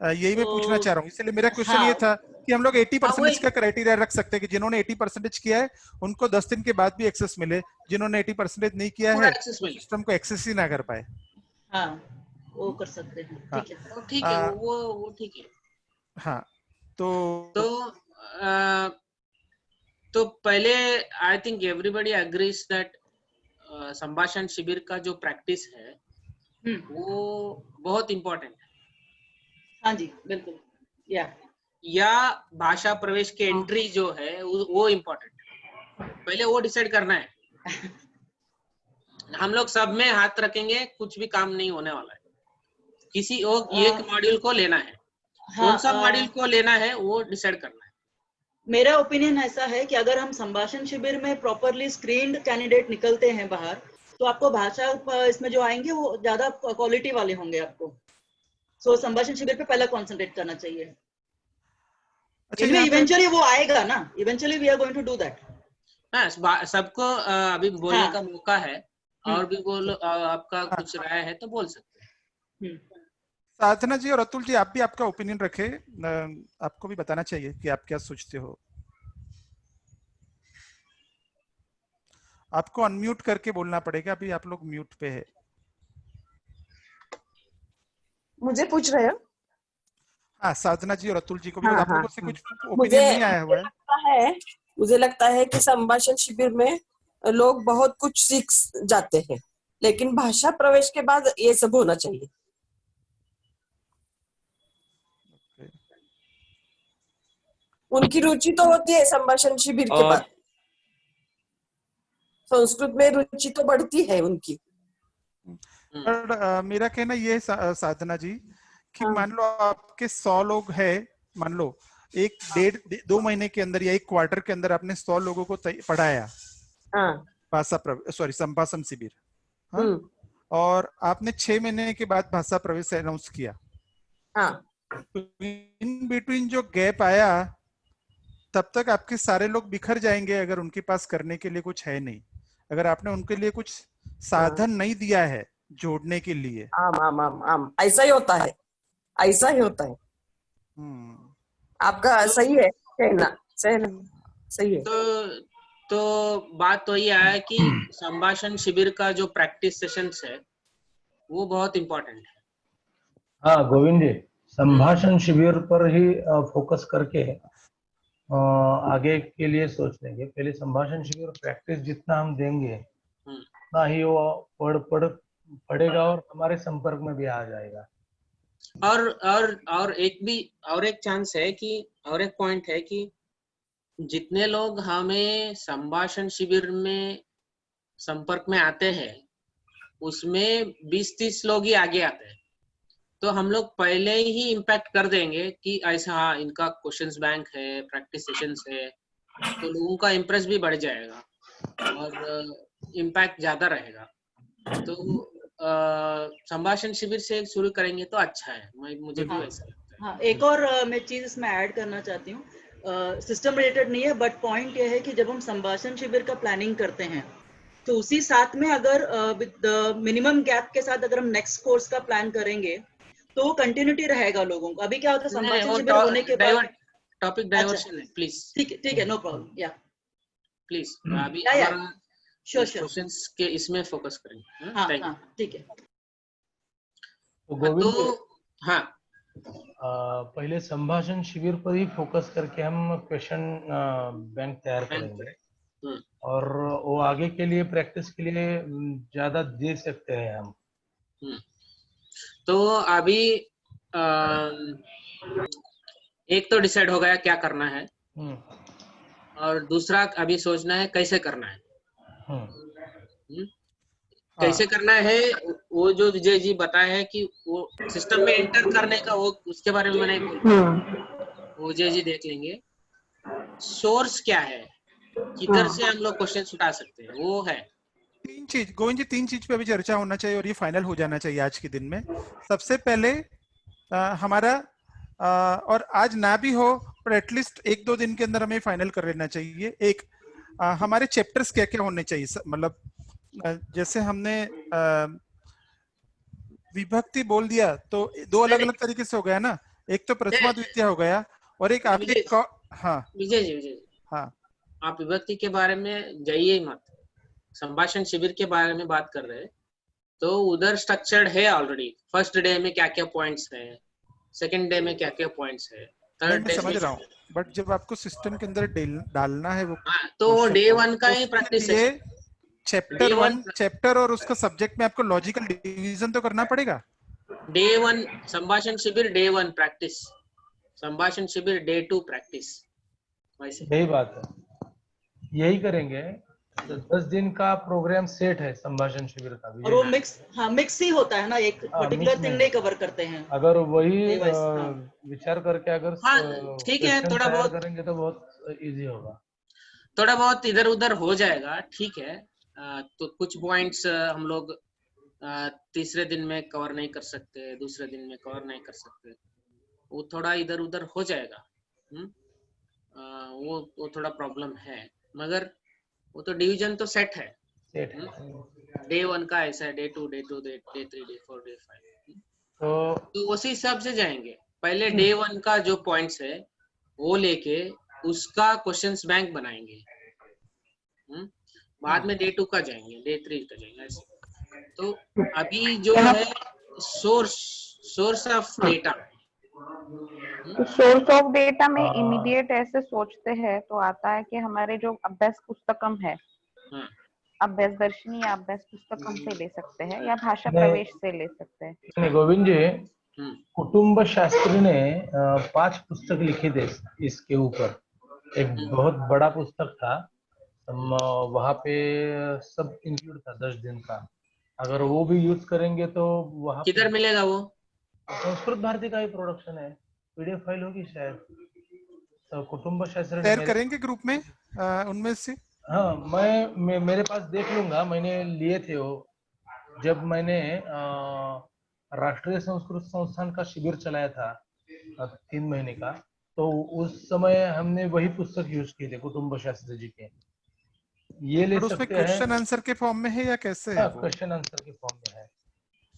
यही मैं पूछना तो चाह रहा हूँ। इसलिए मेरा क्वेश्चन हाँ, ये था कि हम लोग 80% वही का क्राइटेरिया रख सकते हैं कि जिन्होंने 80% किया है उनको 10 दिन के बाद भी एक्सेस मिले, जिन्होंने 80% नहीं किया पूरा है एक्सेस वो मिले। सिस्टम को एक्सेस ही ना कर पाए। हाँ, वो कर सकते हैं, हाँ, ठीक है। वो ठीक है, वो ठीक है। हाँ, तो तो तो पहले I think everybody agrees that संभाषण शिविर का जो प्रैक्टिस है वो बहुत इम्पोर्टेंट है। हाँ जी, बिल्कुल, या भाषा प्रवेश की एंट्री जो है वो इम्पोर्टेंट है। पहले वो डिसाइड करना है। हम लोग सब में हाथ रखेंगे कुछ भी काम नहीं होने वाला है। किसी एक मॉड्यूल को लेना है, कौन सा मॉड्यूल को लेना है वो डिसाइड करना है। मेरा ओपिनियन ऐसा है कि अगर हम संभाषण शिविर में प्रॉपरली स्क्रीन्ड कैंडिडेट निकलते हैं बाहर, तो आपको भाषा इसमें जो आएंगे वो ज्यादा क्वालिटी वाले होंगे आपको। सो संभाषण शिविर पे पहला कंसंट्रेट करना चाहिए। अच्छा, Anyway, यहाँ पे eventually वो आएगा ना, eventually we are going to do that. हाँ, सबको अभी बोलने हाँ। का मौका है, और भी बोलो, आपका हाँ। कुछ राय है तो बोल सकते हैं। साधना जी और अतुल जी, आप भी आपका ओपिनियन रखे, आपको भी बताना चाहिए कि आप क्या सोचते हो। आपको अनम्यूट करके बोलना पड़ेगा, अभी आप लोग म्यूट पे है। मुझे पूछ रहे हो? हाँ, साधना जी और अतुल जी को भी, हाँ, आप लोगों से हाँ। कुछ ओपिनियन नहीं आया हुआ है। मुझे लगता है कि संभाषण शिविर में लोग बहुत कुछ सीख जाते हैं, लेकिन भाषा प्रवेश के बाद ये सब होना चाहिए। उनकी रुचि तो होती है संभाषण शिविर के बाद, संस्कृत में रुचि तो बढ़ती है उनकी। पर मेरा कहना ये है साधना जी कि मान लो आपके 100 लोग हैं, मान लो 1-1.5-2 महीने के अंदर या 1 क्वार्टर के अंदर आपने 100 लोगों को पढ़ाया संभाषण शिविर, हाँ? और आपने 6 महीने के बाद भाषा प्रवेश अनाउंस किया, तो इन बिटवीन जो गैप आया, तब तक आपके सारे लोग बिखर जाएंगे अगर उनके पास करने के लिए कुछ है नहीं, अगर आपने उनके लिए कुछ साधन नहीं दिया है जोड़ने के लिए। आम ऐसा ही होता है, ऐसा ही होता है। आपका सही है कहना, सही है। तो बात तो ये है कि संभाषण शिविर का जो प्रैक्टिस सेशंस है वो बहुत इम्पोर्टेंट है। हाँ गोविंद जी, संभाषण शिविर पर ही फोकस करके आगे के लिए सोच लेंगे। पहले संभाषण शिविर प्रैक्टिस जितना हम देंगे उतना ही वो पढ़ेगा और हमारे संपर्क में भी आ जाएगा। और एक चांस है कि, और एक पॉइंट है कि जितने लोग हमें संभाषण शिविर में संपर्क में आते हैं उसमें 20-30 लोग ही आगे आते हैं, तो हम लोग पहले ही इम्पैक्ट कर देंगे कि ऐसा, हाँ इनका क्वेश्चंस बैंक है, प्रैक्टिस सेशंस है, तो लोगों का इंप्रेस भी बढ़ जाएगा और इम्पैक्ट ज्यादा रहेगा। तो संभाषण शिविर से शुरू करेंगे तो अच्छा है, मुझे भी वैसा लगता है। हाँ, एक और मैं चीज इसमें ऐड करना चाहती हूँ, सिस्टम रिलेटेड नहीं है, बट पॉइंट ये है कि जब हम संभाषण शिविर का प्लानिंग करते हैं तो उसी साथ में अगर विद मिनिमम गैप के साथ अगर हम नेक्स्ट कोर्स का प्लान करेंगे तो कंटिन्यूटी रहेगा लोगों को। अभी क्या होता है संभाषण शिविर होने के बाद टॉपिक डाइवर्शन है, प्लीज। ठीक है, नो प्रॉब्लम, या प्लीज अभी हमारा क्वेश्चंस के इसमें फोकस करेंगे। हाँ, ठीक है। तो गोविंद, हाँ, पहले संभाषण शिविर पर ही फोकस करके हम क्वेश्चन बैंक तैयार करेंगे और वो आगे के लिए प्रैक्टिस के लिए ज्यादा दे सकते हैं हम। तो अभी एक तो डिसाइड हो गया क्या करना है, और दूसरा अभी सोचना है कैसे करना है। कैसे करना है वो जो विजय जी बताया है कि वो सिस्टम में एंटर करने का, वो उसके बारे में मैंने वो विजय जी देख लेंगे। सोर्स क्या है, किधर से हम लोग क्वेश्चन उठा सकते हैं, वो है 3 चीज। गोविंद जी, 3 चीज पे अभी चर्चा होना चाहिए और ये फाइनल हो जाना चाहिए आज के दिन में। सबसे पहले हमारा और आज ना भी हो पर एटलीस्ट 1-2 दिन के अंदर हमें फाइनल कर लेना चाहिए। एक हमारे चैप्टर्स क्या क्या होने चाहिए, मतलब जैसे हमने विभक्ति बोल दिया तो 2 अलग अलग तरीके से हो गया ना, एक तो प्रथमा द्वितीय हो गया और एक आगे हाँ विजय जी, हाँ, आप विभक्ति के बारे में जाइए मत, संभाषण शिविर के बारे में बात कर रहे हैं तो उधर स्ट्रक्चर्ड है ऑलरेडी। फर्स्ट डे में क्या क्या पॉइंट्स है, सेकंड डे में क्या क्या पॉइंट्स है, थर्ड डे समझ रहा हूँ, बट जब आपको सिस्टम के अंदर डालना है वो तो डे 1 का ही प्रैक्टिस है। चैप्टर 1 चैप्टर और उसका सब्जेक्ट में आपको लॉजिकल डिवीजन तो करना पड़ेगा। डे 1 संभाषण शिविर, डे 1 प्रैक्टिस, संभाषण शिविर डे 2 प्रैक्टिस, वैसे यही बात है, यही करेंगे 10 दिन का प्रोग्राम सेट है संभाषण शिविर का भी। और वो मिक्स ही होता है ना, एक पर्टिकुलर थिंग नहीं कवर करते हैं। अगर वही हाँ। विचार करके अगर हाँ ठीक है, क्वेश्चन थोड़ा तैयार बहुत करेंगे तो बहुत इजी होगा। थोड़ा बहुत इधर उधर हो जाएगा, ठीक है। तो कुछ पॉइंट्स हम लोग तीसरे दिन में कवर नहीं कर सकते, दूसरे दिन में कवर नहीं कर सकते, वो थोड़ा इधर उधर हो जाएगा। वो थोड़ा प्रॉब्लम है, मगर वो तो डिवीजन तो सेट है। डे 1 का ऐसा है, डे 2, डे 3, डे 4, डे 5, तो उसी हिसाब से जाएंगे। पहले डे 1 का जो पॉइंट्स है वो लेके उसका क्वेश्चंस बैंक बनाएंगे, बाद में डे 2 का जाएंगे, डे 3 का जाएंगे, ऐसे। तो अभी जो है सोर्स ऑफ डेटा, तो सोर्स ऑफ डेटा में इमीडिएट ऐसे सोचते हैं तो आता है कि हमारे जो अभ्यास पुस्तकम है, अभ्यास दर्शनी या अभ्यास पुस्तकम से ले सकते हैं या भाषा प्रवेश से ले सकते हैं। नहीं गोविंद जी, कुटुंब शास्त्री ने 5 पुस्तक लिखे थे इसके ऊपर। एक बहुत बड़ा पुस्तक था, वहां पे सब इंक्लूड था 10 दिन का। अगर वो भी यूज करेंगे तो वहां किधर मिलेगा वो? संस्कृत भारती का ही प्रोडक्शन है, पीडीएफ फाइल होगी शायद। तो कुटुंब शास्त्र शेयर करेंगे ग्रुप में उनमें से। हाँ, मैं मेरे पास देख लूंगा, मैंने लिए थे वो जब मैंने राष्ट्रीय संस्कृत संस्थान का शिविर चलाया था 3 महीने का, तो उस समय हमने वही पुस्तक यूज किए थे कुटुंब शास्त्री जी के। ये ले उसमें सकते हैं। क्वेश्चन आंसर के फॉर्म में है या कैसे है? क्वेश्चन आंसर के फॉर्म में है।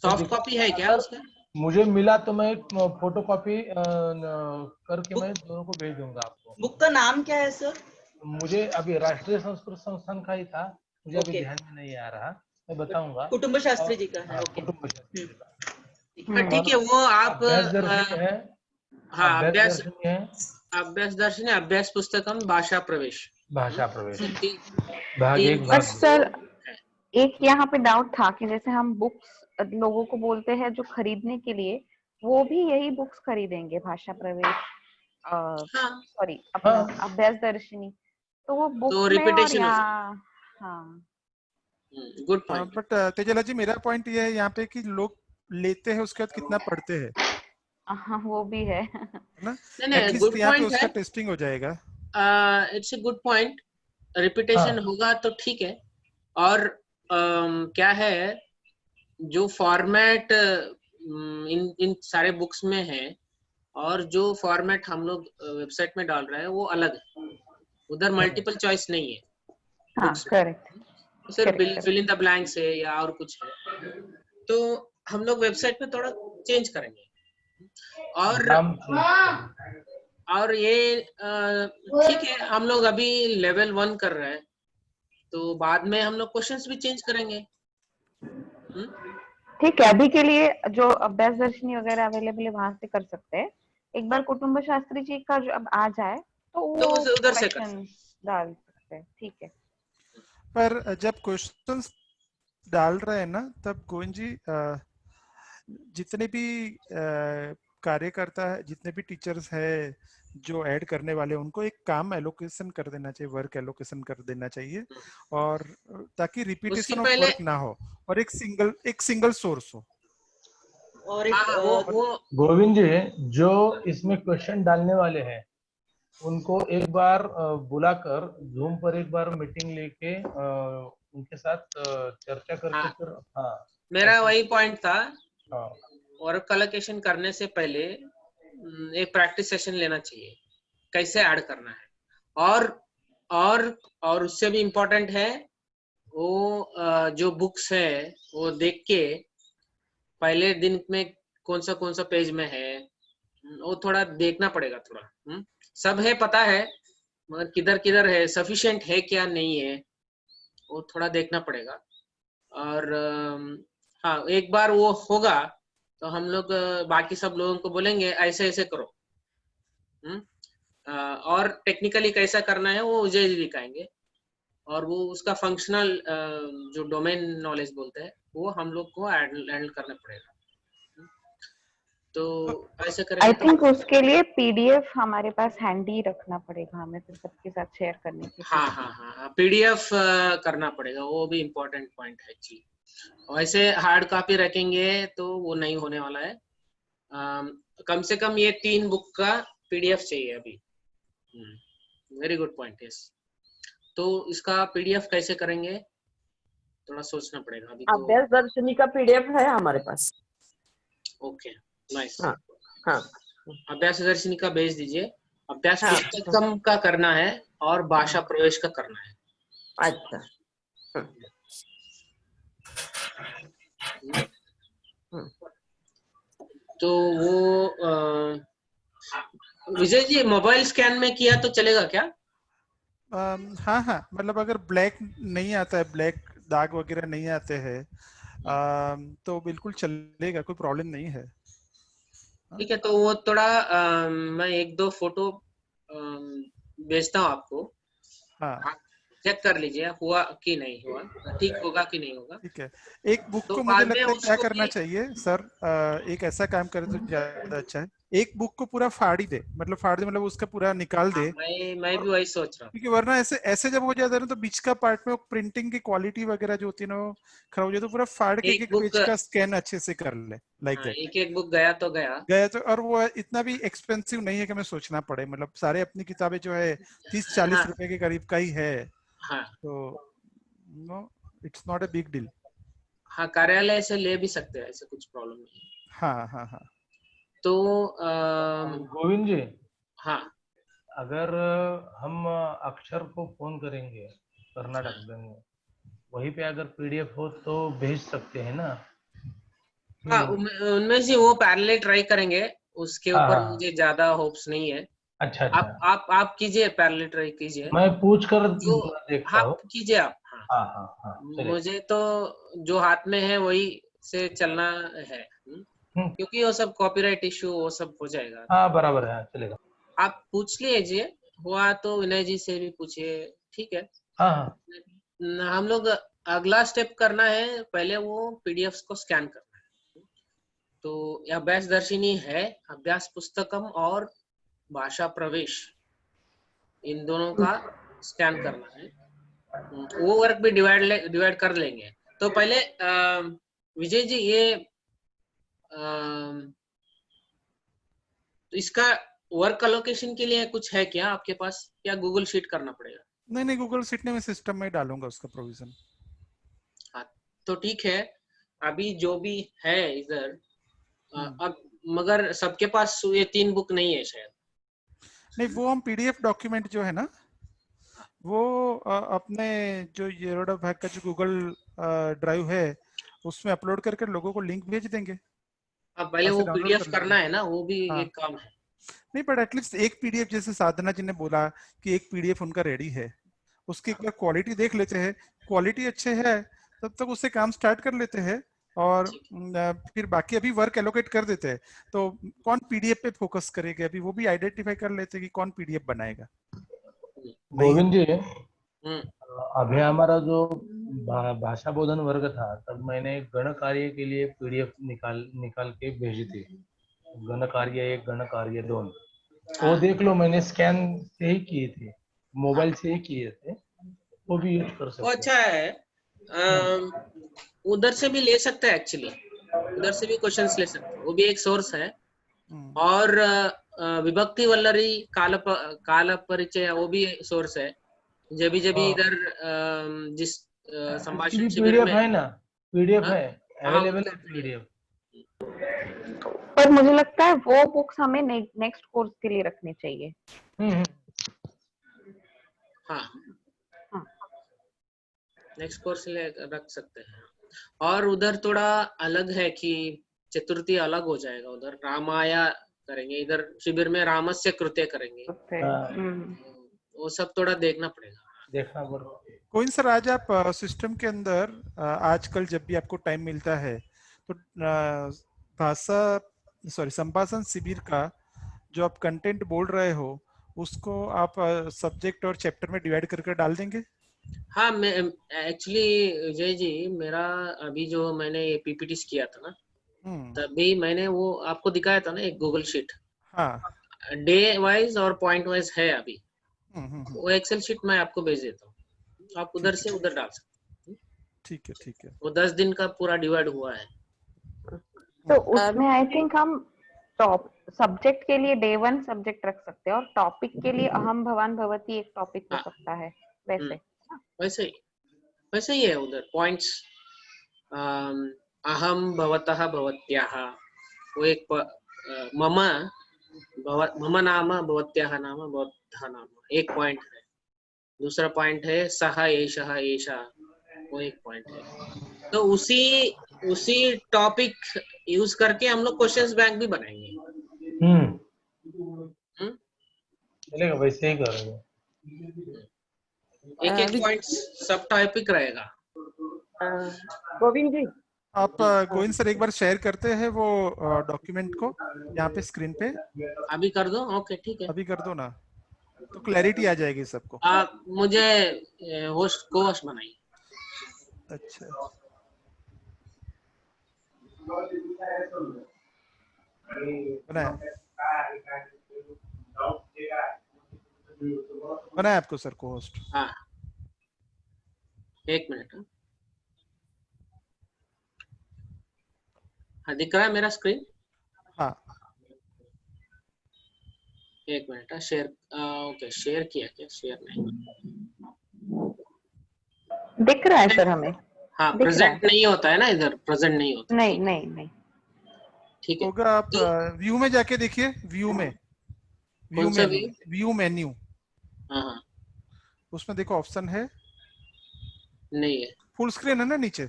सॉफ्ट कॉपी है क्या उसका? मुझे मिला तो मैं फोटो कॉपी करके मैं दोनों को भेज दूंगा आपको। बुक का नाम क्या है सर? मुझे अभी राष्ट्रीय संस्कृत संस्थान का ही था, मुझे अभी ध्यान में नहीं आ रहा, मैं बताऊंगा। कुटुंब शास्त्री जी का है। ओके, कुटुंब शास्त्री जी का। ठीक है, वो आप अभ्यास दर्शनी है। हाँ, अभ्यास दर्शनी है, अभ्यास दर्शनी, अभ्यास पुस्तकम, भाषा प्रवेश, भाषा प्रवेश भाग 1 बट सर एक यहाँ पे डाउट था कि जैसे हम बुक्स लोगों को बोलते हैं जो खरीदने के लिए, वो भी यही बुक्स खरीदेंगे, भाषा प्रवेश, सॉरी अपना अभ्यास दर्शनी, तो वो बुक तो में और रिपीटेशन हो यहाँ। हाँ, गुड पॉइंट। बट तेजला जी, मेरा पॉइंट ये है यहाँ पे कि लोग लेते हैं उसके बाद कितना पढ़ते हैं, हाँ वो भी है ना? नहीं, एटलीस्ट गुड यहाँ पे पॉइंट उसका है। टेस्टिंग हो जाएगा। It's a good point, repetition होगा तो ठीक है। और क्या है, जो फॉर्मेट इन सारे बुक्स में है और जो फॉर्मेट हम लोग वेबसाइट में डाल रहे हैं वो अलग है, उधर मल्टीपल चॉइस नहीं है। हाँ, करेक्ट, सिर्फ फिल इन द ब्लैंक्स है या और कुछ है, तो हम लोग वेबसाइट में थोड़ा चेंज करेंगे। और ये ठीक है, हम लोग अभी लेवल 1 कर रहे हैं, तो बाद में हम लोग क्वेश्चंस भी चेंज करेंगे। ठीक है, अभी के लिए जो अभ्यास दर्शनी वगैरह अवेलेबल है वहां से कर सकते हैं। एक बार कुटुंब शास्त्री जी का जो अब आ जाए तो वो उधर से कर क्वेश्चन डाल सकते हैं, ठीक है। पर जब क्वेश्चंस डाल रहे हैं ना, तब गोविंद जी जितने भी कार्यकर्ता है, जितने भी टीचर्स है जो ऐड करने वाले, उनको एक काम एलोकेशन कर देना चाहिए, वर्क एलोकेशन कर देना चाहिए, और ताकि रिपीटेशन ऑफ वर्क ना हो और एक सिंगल सोर्स हो। और गोविंद जी, जो इसमें क्वेश्चन डालने वाले हैं उनको एक बार बुलाकर जूम पर एक बार मीटिंग लेके उनके साथ चर्चा करके फिर मेरा वही पॉइंट था। वर्क एलोकेशन करने से पहले एक प्रैक्टिस सेशन लेना चाहिए, कैसे ऐड करना है। और उससे भी इम्पोर्टेंट है, वो जो बुक्स है वो देख के पहले दिन में कौन सा पेज में है वो थोड़ा देखना पड़ेगा। थोड़ा सब है पता है, मगर किधर किधर है, सफिशिएंट है क्या नहीं है, वो थोड़ा देखना पड़ेगा। और हाँ, एक बार वो होगा तो हम लोग बाकी सब लोगों को बोलेंगे ऐसे ऐसे करो। और टेक्निकली कैसा करना है वो विजय जी दिखाएंगे, और वो उसका फंक्शनल जो डोमेन नॉलेज बोलते हैं वो हम लोग को हैंडल करना पड़ेगा। तो ऐसे आई करेंगे तो थिंक उसके लिए पीडीएफ हमारे पास हैंडी रखना पड़ेगा हमें, फिर सबके साथ शेयर करने के लिए। हाँ हाँ हाँ, पीडीएफ करना पड़ेगा, वो भी इम्पोर्टेंट पॉइंट है जी। वैसे हार्ड कॉपी रखेंगे तो वो नहीं होने वाला है। कम से कम ये 3 बुक का पीडीएफ चाहिए अभी। Very good point. यस, तो इसका पीडीएफ कैसे करेंगे, थोड़ा सोचना पड़ेगा अभी तो। अभ्यास दर्शनी का पीडीएफ है हमारे पास। Okay, nice. हाँ हाँ अभ्यास दर्शनी का भेज दीजिए। अभ्यास हाँ। पुस्तकम का करना है और भाषा प्रवेश का करना है। अच्छा। तो वो विजय जी मोबाइल स्कैन में किया तो चलेगा क्या? हाँ हाँ, मतलब अगर ब्लैक नहीं आता है, ब्लैक दाग वगैरह नहीं आते हैं तो बिल्कुल चलेगा, कोई प्रॉब्लम नहीं है। ठीक है, तो वो थोड़ा मैं 1-2 फोटो भेजता हूँ आपको। हाँ आप चेक कर लीजिए हुआ कि नहीं हुआ, ठीक होगा कि नहीं होगा। ठीक है। एक बुक तो को मुझे बाद में लगता है क्या उसको करना भी चाहिए सर, एक ऐसा काम करे तो ज्यादा अच्छा है। एक बुक को पूरा फाड़ ही दे, मतलब फाड़ दे मतलब उसका पूरा निकाल हाँ, दे। मैं भी वही सोच रहा हूँ। क्योंकि वरना ऐसे ऐसे जब हो जाता है ना तो बीच का पार्ट में प्रिंटिंग की क्वालिटी वगैरह जो होती है ना वो खराब हो जाती है। तो पूरा फाड़ के एक एक बुक, पेज का स्कैन अच्छे से कर ले, लाइक हाँ, दैट। एक बुक गया तो गया। गया तो, और वो इतना भी एक्सपेंसिव नहीं है कि हमें सोचना पड़े, मतलब सारे अपनी किताबें जो है 30-40 हाँ रुपए के करीब का ही है, हाँ तो no it's not a big deal. हाँ, कार्यालय से ले भी सकते हैं, ऐसे कुछ प्रॉब्लम नहीं है। हाँ हाँ हाँ। तो गोविंद जी, हाँ अगर हम अक्षर को फोन करेंगे कर्नाटक में, वहीं पे अगर पीडीएफ हो तो भेज सकते हैं ना? हाँ, उनमें से वो पैरेलल ट्राई करेंगे, उसके हाँ ऊपर हाँ, मुझे ज्यादा होप्स नहीं है। अच्छा अच्छा, आप कीजिए, पैरेलल ट्राई कीजिए। मैं पूछ कर जो देखता हाँ हूँ। कीजिए आप। हाँ, हाँ हाँ हाँ, चलिए। मुझे तो जो हाथ में है वही से चलना है। क्योंकि वो सब कॉपीराइट इश्यू वो सब हो जाएगा। हाँ बराबर है, चलेगा। आप पूछ लीजिए, हुआ तो विनय जी से भी पूछिए, ठीक है। हाँ हाँ हम लोग अगला स्टेप करना है, पहले वो पीडीएफ को स्कैन करना है। तो ये अभ्यास दर्शिनी है, अभ्यास पुस्तकम और भाषा प्रवेश, इन दोनों का स्कैन करना है। वो वर्क भी डिवाइड कर लेंगे। तो पहले विजय जी ये तो इसका वर्क अलोकेशन के लिए कुछ है क्या आपके पास, या गूगल शीट करना पड़ेगा? नहीं नहीं, गूगल शीट में मैं सिस्टम में डालूंगा उसका प्रोविजन। हाँ, तो ठीक है। अभी जो भी है इधर अब, मगर सबके पास ये 3 बुक नहीं है शायद। नहीं, वो हम पीडीएफ डॉक्यूमेंट जो है ना वो अपने जो येरोडा भाग का जो गूगल ड्राइव है उसमें अपलोड करके लोगों को लिंक भेज देंगे, अब पहले वहां से वो डाउनलोड पीडीएफ कर लेंगे। करना है ना, वो भी हाँ एक काम है। नहीं, बट एटलीस्ट एक पीडीएफ, जैसे साधना जी ने बोला कि एक पीडीएफ उनका रेडी है, उसकी एक बार क्वालिटी देख लेते हैं, क्वालिटी अच्छे है तब तक उससे काम स्टार्ट कर लेते हैं, और ठीक, फिर बाकी अभी वर्क एलोकेट कर देते हैं। तो कौन पीडीएफ पे फोकस करेगा अभी वो भी आइडेंटिफाई कर लेते हैं कि कौन पीडीएफ बनाएगा। नहीं है गोविंद जी, हम्म, अभी हमारा जो भाषा बोधन वर्ग था, तब मैंने गण कार्य के लिए पीडीएफ निकाल के भेजी थी। गण कार्य 1, गण कार्य 2, वो हाँ देख लो, मैंने स्कैन से ही किए थे, हाँ, मोबाइल से ही किए थे, वो भी यूज कर वो सकते अच्छा है। अम, उधर से भी ले सकते हैं एक्चुअली, उधर से भी क्वेश्चंस ले सकते हैं, वो भी एक सोर्स है। और विभक्ति वल्लरी काल परिचय, वो भी सोर्स है। जब भी इधर जिस संभाषण एक्चुअली शिविर पीडीएफ में। है ना, पीडीएफ हाँ है, हाँ, अवेलेबल उनका है PDF। पीडीएफ। पर मुझे लगता है वो बुक्स हमें नेक्स्ट कोर्स के लिए रखनी चाहिए। हाँ, हाँ। नेक्स्ट कोर्स ले रख सकते हैं। और उधर थोड़ा अलग है कि चतुर्थी अलग हो जाएगा, उधर रामाया करेंगे, इधर शिविर में रामस्य कृत्य करेंगे। वो सब थोड़ा देखना पड़ेगा। देखना पड़ेगा। कोई सर, आज आप सिस्टम के अंदर आजकल जब भी आपको टाइम मिलता है तो भाषा संभाषण शिविर का जो आप कंटेंट बोल रहे हो उसको आप सब्जेक्ट और चैप्टर में डिवाइड करके डाल देंगे? हाँ, मैं एक्चुअली जय जी, मेरा अभी जो मैंने ये पीपीटीज किया था ना, तभी मैंने वो आपको दिखाया था ना एक गूगल शीट, हाँ डे वाइज और पॉइंट वाइज है अभी। हम्म। वो एक्सेल शीट मैं आपको भेज देता हूँ, आप उधर से उधर डाल सकते हैं। ठीक है ठीक है। वो 10 दिन का पूरा डिवाइड हुआ है। तो उसमें आई थिंक हम टॉप सब्जेक्ट के लिए डे 1 सब्जेक्ट रख सकते हैं और टॉपिक के लिए अहम भवान भवती एक टॉपिक हो हाँ। सकता है वैसे। वैसे ही है उधर पॉइंट्स। अहम भवतः भवत्याः, वो एक मम नाम भवत्याः नाम भवतः नाम, एक पॉइंट है। दूसरा पॉइंट है सः एषः एषा, वो एक पॉइंट है। तो उसी टॉपिक यूज करके हम लोग क्वेश्चंस बैंक भी बनाएंगे। चलेगा, वैसे ही करेंगे। एक एक पॉइंट सब टॉपिक रहेगा। गोविंद जी, आप गोविंद सर एक बार शेयर करते हैं वो डॉक्यूमेंट को यहाँ पे स्क्रीन पे। अभी कर दो? ओके ठीक है, अभी कर दो ना, तो क्लैरिटी आ जाएगी सबको। आप मुझे होस्ट को होस्ट बनाइए। अच्छा बनाया आपको सर को होस्ट? हाँ, एक मिनट। हाँ, दिख रहा है मेरा स्क्रीन? हाँ एक मिनट, शेयर। ओके, शेयर किया क्या? शेयर नहीं दिख रहा है सर हमें। हाँ, दिख रहा प्रेजेंट नहीं होता है ना इधर, प्रेजेंट नहीं होता। नहीं नहीं नहीं ठीक है, होगा। आप व्यू में जाके देखिए, व्यू में, कौन सा व्यू? व्यू मेन्यू, हाँ, उसमें देखो ऑप्शन है, नहीं है। फुल स्क्रीन है ना नीचे।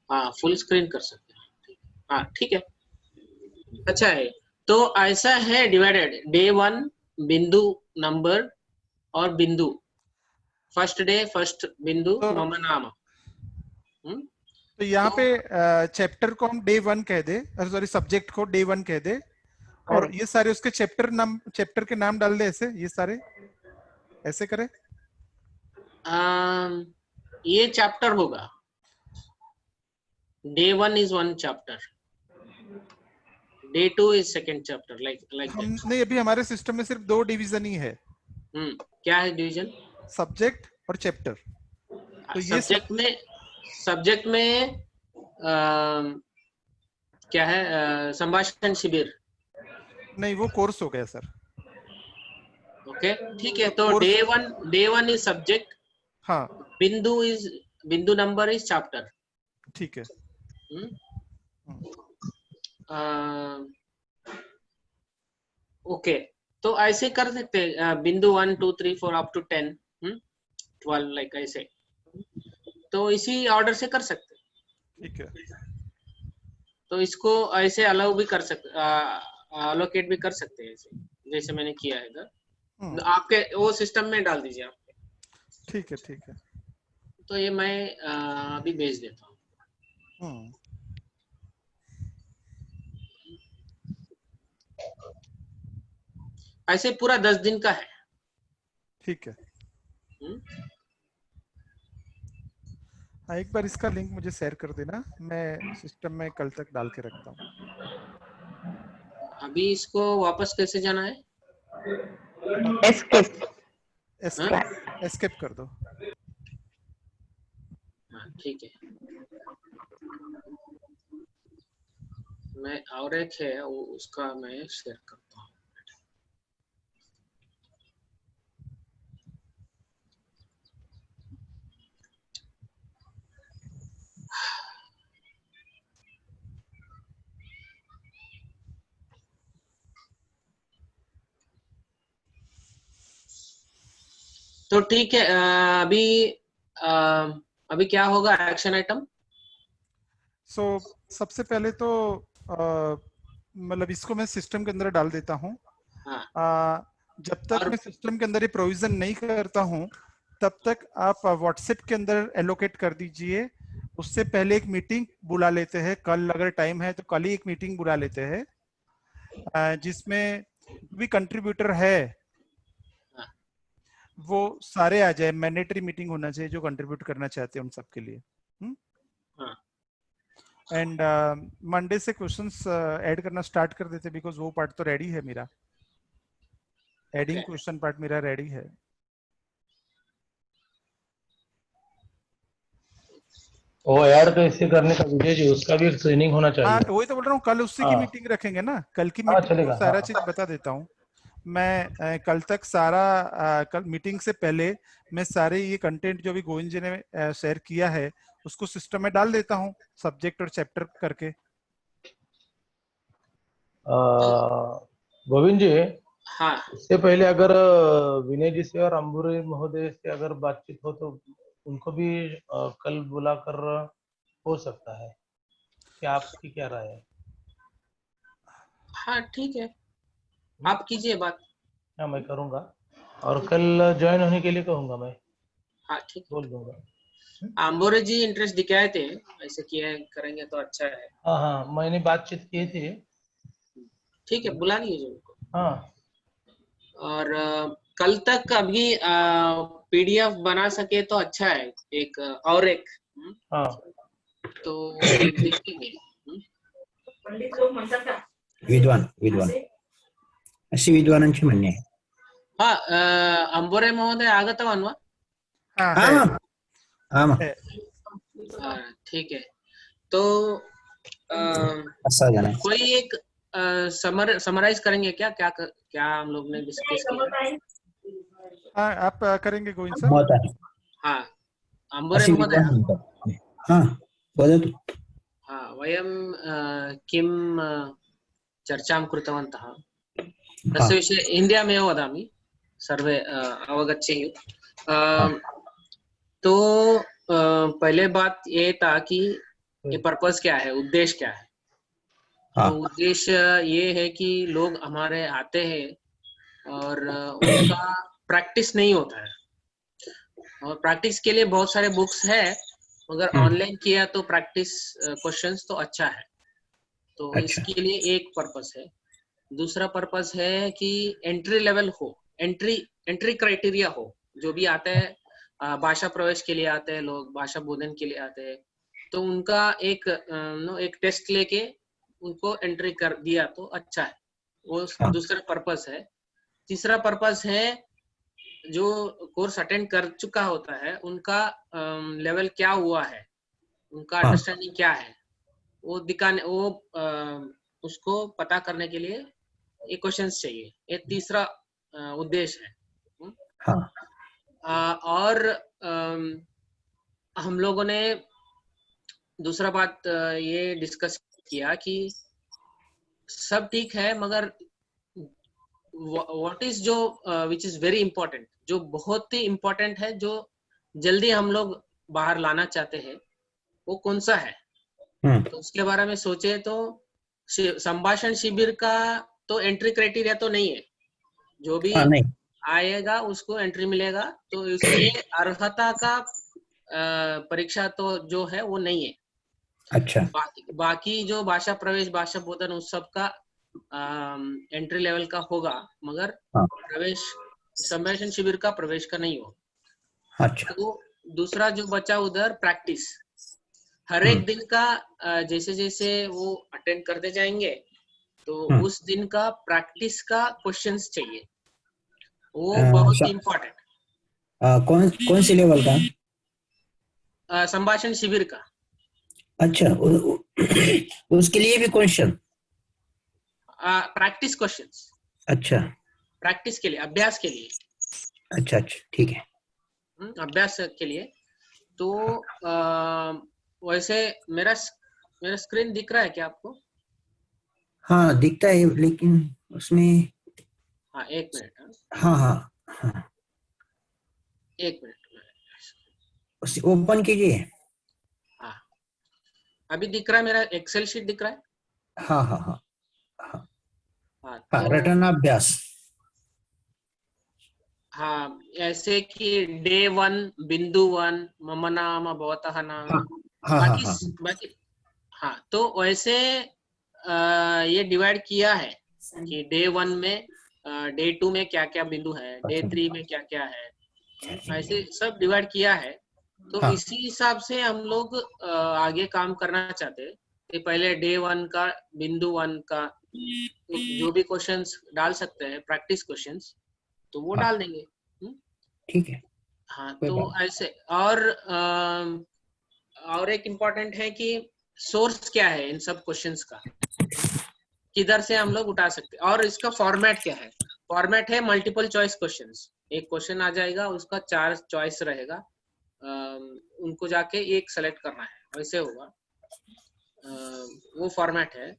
हाँ, फुल स्क्रीन कर सकते हैं। हाँ ठीक है, अच्छा है। तो ऐसा है डिवाइडेड, डे 1 बिंदु नंबर और बिंदु, फर्स्ट डे फर्स्ट बिंदु तो मम नाम। तो यहाँ पे चैप्टर को हम डे 1 कह दे, सॉरी सब्जेक्ट को डे 1 कह दे, और ये सारे उसके चैप्टर के नाम डाल दे, ऐसे ये सारे ऐसे करें। ये चैप्टर होगा, day 1 is 1 chapter, day 2 is second chapter, like हम नहीं, अभी हमारे सिस्टम में सिर्फ 2 डिवीजन ही है। क्या है डिवीजन? सब्जेक्ट और चैप्टर। तो ये सब्जेक्ट में क्या है? संभाषण शिविर। नहीं, वो कोर्स हो गया सर। ओके ठीक है, तो डे वन इज सब्जेक्ट। हाँ बिंदु नंबर इज चैप्टर। ठीक है। ओके, तो ऐसे कर सकते हैं, बिंदु 1 2 3 4 अप टू 10 12, लाइक ऐसे। तो इसी ऑर्डर से कर सकते हैं। ठीक है, तो इसको ऐसे अलाउ भी कर सकते, अलोकेट भी कर सकते हैं, ऐसे जैसे मैंने किया है इधर। आपके वो सिस्टम में डाल दीजिए आप। ठीक है ठीक है। तो ये मैं अभी भेज देता हूँ। ऐसे पूरा 10 दिन का है। ठीक है। हाँ, एक बार इसका लिंक मुझे शेयर कर देना, मैं सिस्टम में कल तक डाल के रखता हूँ। अभी इसको वापस कैसे जाना है? एस्केप कर दो। हाँ ठीक है, मैं और एक है उसका मैं शेयर करता हूँ। तो ठीक है, अभी क्या होगा एक्शन आइटम? सबसे पहले तो मतलब इसको मैं सिस्टम के अंदर डाल देता हूँ। जब तक मैं सिस्टम के अंदर ये प्रोविजन नहीं करता हूँ, तब तक आप व्हाट्सएप के अंदर एलोकेट कर दीजिए। उससे पहले एक मीटिंग बुला लेते हैं, कल अगर टाइम है तो कल ही एक मीटिंग बुला लेते हैं, जिसमें भी कंट्रीब्यूटर है वो सारे आ जाए। मैंडेटरी मीटिंग होना चाहिए, जो कंट्रीब्यूट करना चाहते हैं उन सबके लिए। एंड मंडे से क्वेश्चंस ऐड करना स्टार्ट कर देते, बिकॉज वो पार्ट तो रेडी है मेरा, एडिंग क्वेश्चन पार्ट मेरा रेडी है। वो यार तो इससे करने का विजय जी, उसका भी ट्रेनिंग होना हाँ चाहिए। वही तो बोल रहा हूँ, कल उससे की हाँ। मीटिंग रखेंगे ना, कल की हाँ मीटिंग चलेगा, को सारा हाँ। चीज बता देता हूँ मैं। कल तक सारा कल मीटिंग से पहले मैं सारे ये कंटेंट जो भी गोविंद जी ने शेयर किया है उसको सिस्टम में डाल देता हूँ, सब्जेक्ट और चैप्टर करके। गोविंद जी, हाँ इससे पहले अगर विनय जी से और अंबुरे महोदय से अगर बातचीत हो तो उनको भी कल बुलाकर हो सकता है, क्या आपकी क्या राय है? हाँ ठीक है, आप कीजिए बात। हाँ मैं करूँगा, और कल ज्वाइन होने के लिए कहूँगा मैं, हाँ ठीक है। बोल दूंगा। आम्बोरे जी इंटरेस्ट दिखाए थे, ऐसे किए करेंगे तो अच्छा है। हाँ हाँ, मैंने बातचीत की थी। ठीक है, बुला लीजिए उनको। हाँ और कल तक अभी पीडीएफ बना सके तो अच्छा है, एक और एक हाँ। तो एक देखेंगे। विद्वान अशी विद्वानांची म्हणणे आहे। हाँ अंबोरे महोदय आगतवान् वा? हाँ है, आम आम है। ठीक है, तो असा जण कोई एक समराइज करेंगे क्या क्या क्या हम लोग ने डिस्कस किया? हाँ आप करेंगे गोविंद सर? मत आहे हाँ अंबोरे अशी महोदय, विद्वान म्हणतात। हाँ वदतु। हाँ वयं किं चर्चां कृतवन्तः तस्य विषये हिन्द्यामेव वदामि, सर्वे अवगच्छेयुः। तो पहले बात ये था कि ये पर्पस क्या है, उद्देश्य क्या है। तो उद्देश्य ये है कि लोग हमारे आते हैं और उनका प्रैक्टिस नहीं होता है, और प्रैक्टिस के लिए बहुत सारे बुक्स है, मगर ऑनलाइन किया तो प्रैक्टिस क्वेश्चंस तो अच्छा है। तो इसके लिए एक पर्पस है। दूसरा पर्पस है कि एंट्री लेवल हो, एंट्री क्राइटेरिया हो। जो भी आते हैं भाषा प्रवेश के लिए आते हैं लोग, भाषा बोधन के लिए आते हैं, तो उनका एक टेस्ट लेके उनको एंट्री कर दिया तो अच्छा है। वो दूसरा पर्पस है। तीसरा पर्पस है जो कोर्स अटेंड कर चुका होता है उनका लेवल क्या हुआ है, उनका अंडरस्टैंडिंग क्या है, वो दिखाने, वो उसको पता करने के लिए ये क्वेश्चंस चाहिए। ये तीसरा उद्देश्य है। और हम लोगों ने दूसरा बात ये डिस्कस किया कि सब ठीक है, मगर व्हाट इज जो विच इज वेरी इंपॉर्टेंट, जो बहुत ही इंपॉर्टेंट है, जो जल्दी हम लोग बाहर लाना चाहते हैं, वो कौन सा है। तो उसके बारे में सोचे तो संभाषण शिविर का तो एंट्री क्राइटेरिया तो नहीं है, जो भी आएगा उसको एंट्री मिलेगा, तो उसके लिए अर्हता का परीक्षा तो जो है वो नहीं है। अच्छा। बाकी जो भाषा प्रवेश, भाषा बोधन, उस सब का एंट्री लेवल का होगा, मगर प्रवेश संभाषण शिविर का प्रवेश का नहीं होगा। अच्छा। तो दूसरा जो बचा उधर प्रैक्टिस, हर एक दिन का जैसे जैसे वो अटेंड करते जाएंगे तो उस दिन का प्रैक्टिस का क्वेश्चंस चाहिए, वो बहुत ही इम्पोर्टेंट। कौन सी लेवल का? संभाषण शिविर का। अच्छा, उसके लिए भी क्वेश्चन? Practice questions. अच्छा, प्रैक्टिस के लिए, अभ्यास के लिए। अच्छा अच्छा, ठीक है। अभ्यास के लिए। तो वैसे मेरा स्क्रीन दिख रहा है क्या आपको? हाँ दिखता है, लेकिन उसमें हाँ एक मिनट। हाँ एक मिनट, उसे ओपन कीजिए। हाँ अभी दिख रहा है, मेरा एक्सेल शीट दिख रहा है। हाँ तो रटनाभ्यास। हाँ ऐसे कि डे 1 बिंदु 1 मम नाम भवतः नाम, बाकी हाँ। तो वैसे ये डिवाइड किया है कि डे 1 में, डे 2 में क्या क्या बिंदु है, डे 3 में क्या क्या है, ऐसे सब डिवाइड किया है। तो इसी हिसाब से हम लोग आगे काम करना चाहते हैं। कि पहले डे 1 का बिंदु 1 का जो भी क्वेश्चंस डाल सकते हैं प्रैक्टिस क्वेश्चंस, तो वो हाँ। डाल देंगे। ठीक है। हाँ, कोई तो बात ऐसे और एक इम्पोर्टेंट है कि सोर्स क्या है इन सब क्वेश्चंस का, किधर से हम लोग उठा सकते हैं, और इसका फॉर्मेट क्या है। फॉर्मेट है मल्टीपल चॉइस क्वेश्चंस, एक क्वेश्चन आ जाएगा, उसका 4 चॉइस रहेगा, उनको जाके एक सेलेक्ट करना है, वैसे होगा। वो फॉर्मेट है।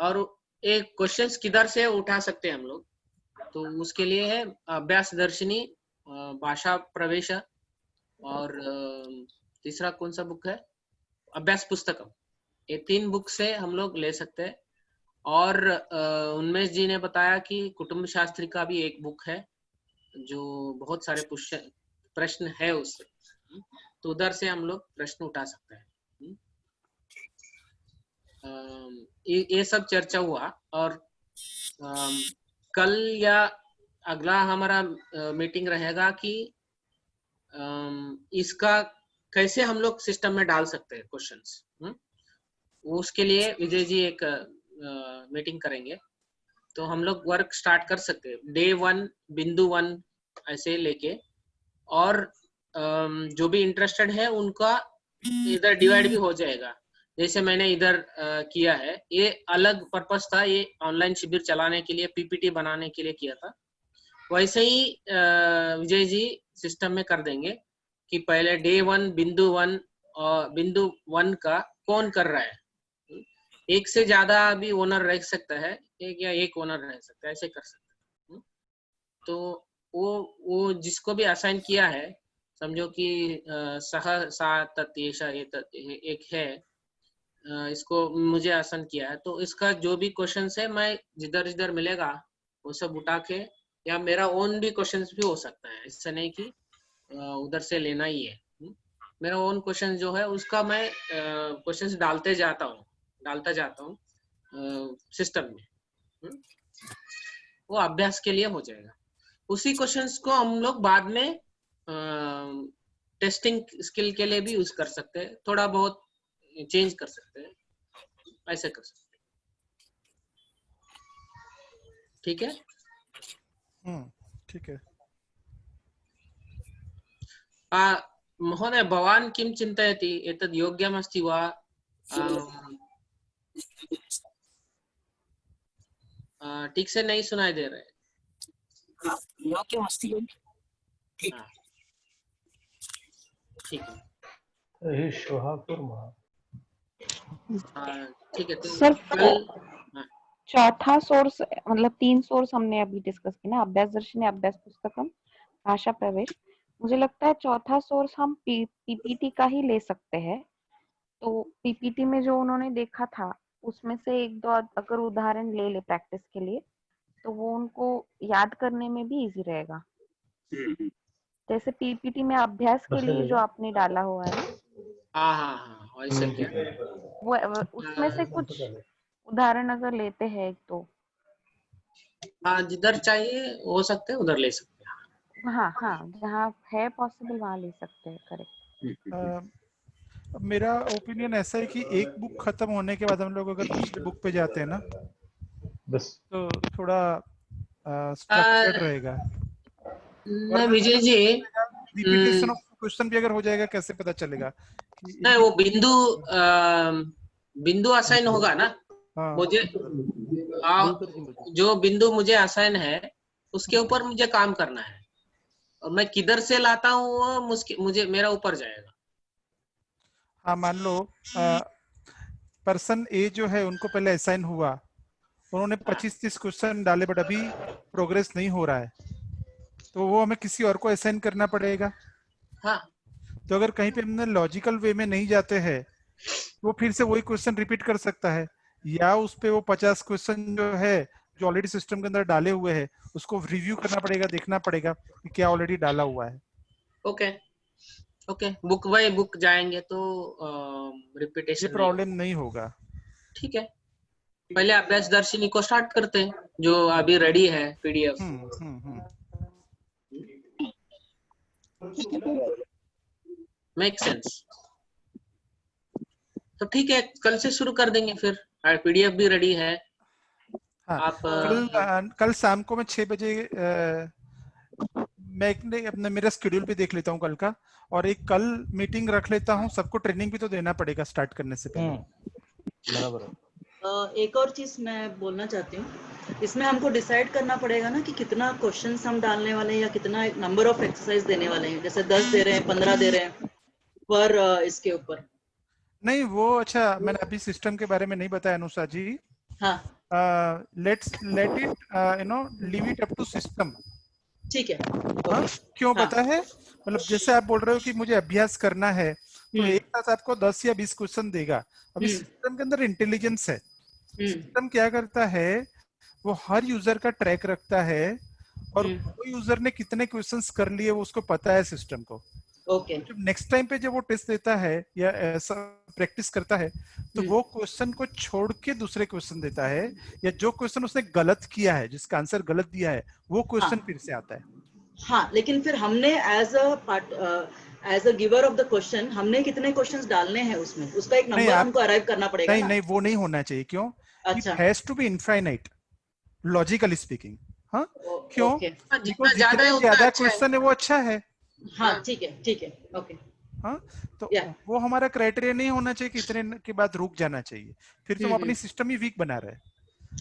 और एक क्वेश्चंस किधर से उठा सकते हैं हम लोग, तो उसके लिए है अभ्यास दर्शिनी, भाषा प्रवेश, और तीसरा कौन सा बुक है, अभ्यास पुस्तकम। ये 3 बुक से हम लोग ले सकते हैं। और उन्मेष जी ने बताया कि कुटुंब शास्त्री का भी एक बुक है जो बहुत सारे प्रश्न है उससे, तो उधर से हम लोग प्रश्न उठा सकते हैं। ये सब चर्चा हुआ। और कल या अगला हमारा मीटिंग रहेगा कि इसका कैसे हम लोग सिस्टम में डाल सकते हैं क्वेश्चंस। उसके लिए विजय जी एक मीटिंग करेंगे, तो हम लोग वर्क स्टार्ट कर सकते हैं डे 1 बिंदु 1 ऐसे लेके। और जो भी इंटरेस्टेड है उनका इधर डिवाइड भी हो जाएगा, जैसे मैंने इधर किया है। ये अलग पर्पस था, ये ऑनलाइन शिविर चलाने के लिए, पीपीटी बनाने के लिए किया था। वैसे ही विजय जी सिस्टम में कर देंगे कि पहले डे 1 बिंदु 1 और बिंदु 1 का कौन कर रहा है। एक से ज्यादा भी ओनर रह सकता है, एक या एक ओनर रह सकता है, ऐसे कर सकते हैं। तो वो जिसको भी असाइन किया है, समझो कि सह सा तत् एक है, इसको मुझे असाइन किया है, तो इसका जो भी क्वेश्चंस है मैं जिधर जिधर मिलेगा वो सब उठा के, या मेरा ओन भी क्वेश्चंस भी हो सकता है, इससे नहीं कि उधर से लेना ही है। मेरा ओन क्वेश्चन जो है उसका मैं क्वेश्चंस डालता जाता हूँ सिस्टम में। वो अभ्यास के लिए हो जाएगा। उसी क्वेश्चंस को हम लोग बाद में टेस्टिंग स्किल के लिए भी यूज कर सकते हैं, थोड़ा बहुत चेंज कर सकते हैं, ऐसे कर सकते हैं। ठीक है? ठीक है। महोदय, भवान् किं चिन्तयति, एतद् योग्यमस्ति वा? ठीक से नहीं सुनाई दे रहे। हाँ, ठीक है। तर्हि श्वः कुर्मः। ठीक है, तो सर, कल चौथा सोर्स, मतलब 3 सोर्स हमने अभी डिस्कस किया ना, अभ्यास दर्शनी, अभ्यास पुस्तकम, भाषा प्रवेश। मुझे लगता है चौथा सोर्स हम पीपीटी का ही ले सकते हैं। तो पीपीटी में जो उन्होंने देखा था उसमें से 1-2 अगर उदाहरण ले ले प्रैक्टिस के लिए, तो वो उनको याद करने में भी इजी रहेगा। जैसे पीपीटी में अभ्यास के लिए जो आपने डाला हुआ है, हाँ, वैसे क्या वो उसमें से कुछ उदाहरण अगर लेते हैं एक तो। हाँ, जिधर चाहिए हो सकते हैं उधर ले सकते हैं। हाँ, जहाँ है पॉसिबल वहाँ ले सकते हैं। करेक्ट। मेरा ओपिनियन ऐसा है कि एक बुक खत्म होने के बाद हम लोग अगर दूसरे बुक पे जाते हैं ना, बस तो थोड़ा स्ट्रक्चर्ड रहेगा। Vijay ji, repetition of question भी अगर हो जाएगा, कैसे पता चलेगा कि नहीं, वो बिंदु असाइन होगा ना। हाँ, मुझे जो बिंदु मुझे असाइन है उसके ऊपर मुझे काम करना है, और मैं किधर से लाता हूँ वो मुझे मेरा ऊपर जाएगा। हाँ, मान लो पर्सन ए जो है उनको पहले असाइन हुआ, उन्होंने 25-30 क्वेश्चन डाले, बट अभी प्रोग्रेस नहीं हो रहा है, तो वो हमें किसी और को असाइन करना पड़ेगा। हाँ, तो अगर कहीं पे हमने लॉजिकल वे में नहीं जाते हैं, वो फिर से वही क्वेश्चन रिपीट कर सकता है, या उस पे वो 50 क्वेश्चन जो है जो ऑलरेडी सिस्टम के अंदर डाले हुए हैं उसको रिव्यू करना पड़ेगा, देखना पड़ेगा कि क्या ऑलरेडी डाला हुआ है। ओके, बुक बाय बुक जाएंगे तो रिपीटेशन ये प्रॉब्लम नहीं होगा। ठीक है, पहले अभ्यास दर्शिनी को स्टार्ट करते हैं जो अभी रेडी है पीडीएफ। Make sense. तो ठीक है, कल से शुरू कर देंगे फिर, PDF भी रेडी है। हाँ, आप कल शाम को मैं 6 बजे मैं अपने मेरा शेड्यूल भी देख लेता हूँ कल का, और एक कल मीटिंग रख लेता हूँ। सबको ट्रेनिंग भी तो देना पड़ेगा स्टार्ट करने से पहले। बराबर है। एक और चीज मैं बोलना चाहती हूँ, इसमें हमको डिसाइड करना पड़ेगा ना कि कितना क्वेश्चंस हम डालने वाले हैं या कितना नंबर ऑफ एक्सरसाइज देने वाले हैं। जैसे 10 दे रहे हैं, 15 दे रहे हैं पर इसके ऊपर नहीं वो अच्छा, मैंने अभी सिस्टम के बारे में नहीं बताया अनुषा जी। हाँ let it leave it up to system. ठीक है। हाँ, क्यों हाँ। पता है, मतलब जैसे आप बोल रहे हो कि मुझे अभ्यास करना है, तो एक साथ आपको 10 या 20 क्वेश्चन देगा। अभी सिस्टम के अंदर इंटेलिजेंस है। सिस्टम क्या करता है, वो हर यूजर का ट्रैक रखता है, और कोई यूजर ने कितने क्वेश्चंस कर लिए वो उसको पता है सिस्टम को। ओके। जब नेक्स्ट टाइम पे जब वो टेस्ट देता है या ऐसा प्रैक्टिस करता है, तो वो क्वेश्चन को छोड़ के दूसरे क्वेश्चन देता है, या जो क्वेश्चन उसने गलत किया है, जिसका आंसर गलत दिया है, वो क्वेश्चन फिर से आता है। हाँ, लेकिन फिर हमने as a giver of the question हमने कितने क्वेश्चंस डालने हैं उसमें, उसका एक नंबर हमको अराइव करना पड़ेगा नहीं ना? नहीं, वो नहीं होना चाहिए। क्यों? अच्छा। It has to be infinite logically speaking. हाँ, क्यों? जितना ज्यादा है उतना अच्छा क्वेश्चन है वो अच्छा है। हाँ ठीक है, ठीक है, ओके। हाँ, तो वो हमारा क्राइटेरिया नहीं होना चाहिए कि इतने के बाद रुक जाना चाहिए, फिर तुम अपनी सिस्टम ही वीक बना रहे हैं।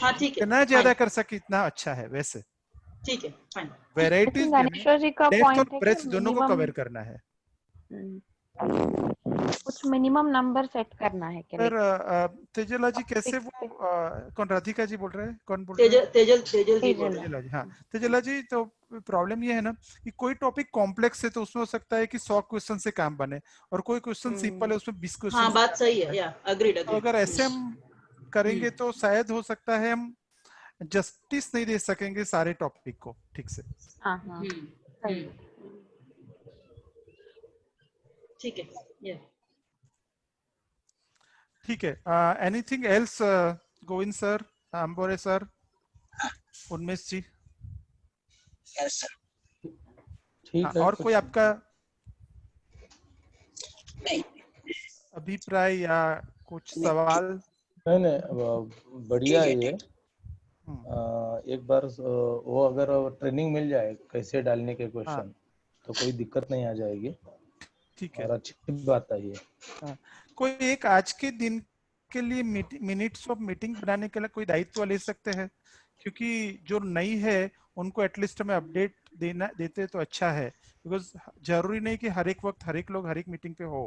हाँ ठीक है, जितना ज्यादा कर सके इतना अच्छा है। वैसे ठीक है, फाइन। वेराइटीज डेप्थ और ब्रेथ दोनों को कवर करना है। कुछ मिनिमम नंबर सेट करना है क्या? सर तेजला जी कैसे वो कौन, राधिका जी बोल रहे हैं? कौन बोल रहे हैं? तेजल जी बोल रहे हैं। तेजला जी। हाँ तेजला जी, तो प्रॉब्लम ये है ना कि कोई टॉपिक कॉम्प्लेक्स है तो उसमें हो सकता है कि 100 क्वेश्चन से काम बने, और कोई क्वेश्चन सिंपल है उसमें 20 क्वेश्चन। हाँ बात सही है, या अग्रीड। तो अगर ऐसे हम करेंगे तो शायद हो सकता है हम जस्टिस नहीं दे सकेंगे सारे टॉपिक को ठीक से। ठीक है, ठीक है। Anything else Govind sir, Ambore sir, Unmesh ji? ठीक है। और कोई आपका अभिप्राय या कुछ सवाल? नहीं, बढ़िया है ये। एक बार वो अगर ट्रेनिंग मिल जाए कैसे डालने के क्वेश्चन, तो कोई दिक्कत नहीं आ जाएगी। ठीक है, और अच्छी बात है ये। कोई एक आज के दिन के लिए मिनट्स ऑफ मीटिंग बनाने के लिए कोई दायित्व ले सकते हैं, क्योंकि जो नई है उनको एटलीस्ट हमें अपडेट देते तो अच्छा है। बिकॉज जरूरी नहीं कि हर एक वक्त हर एक लोग हर एक मीटिंग पे हो।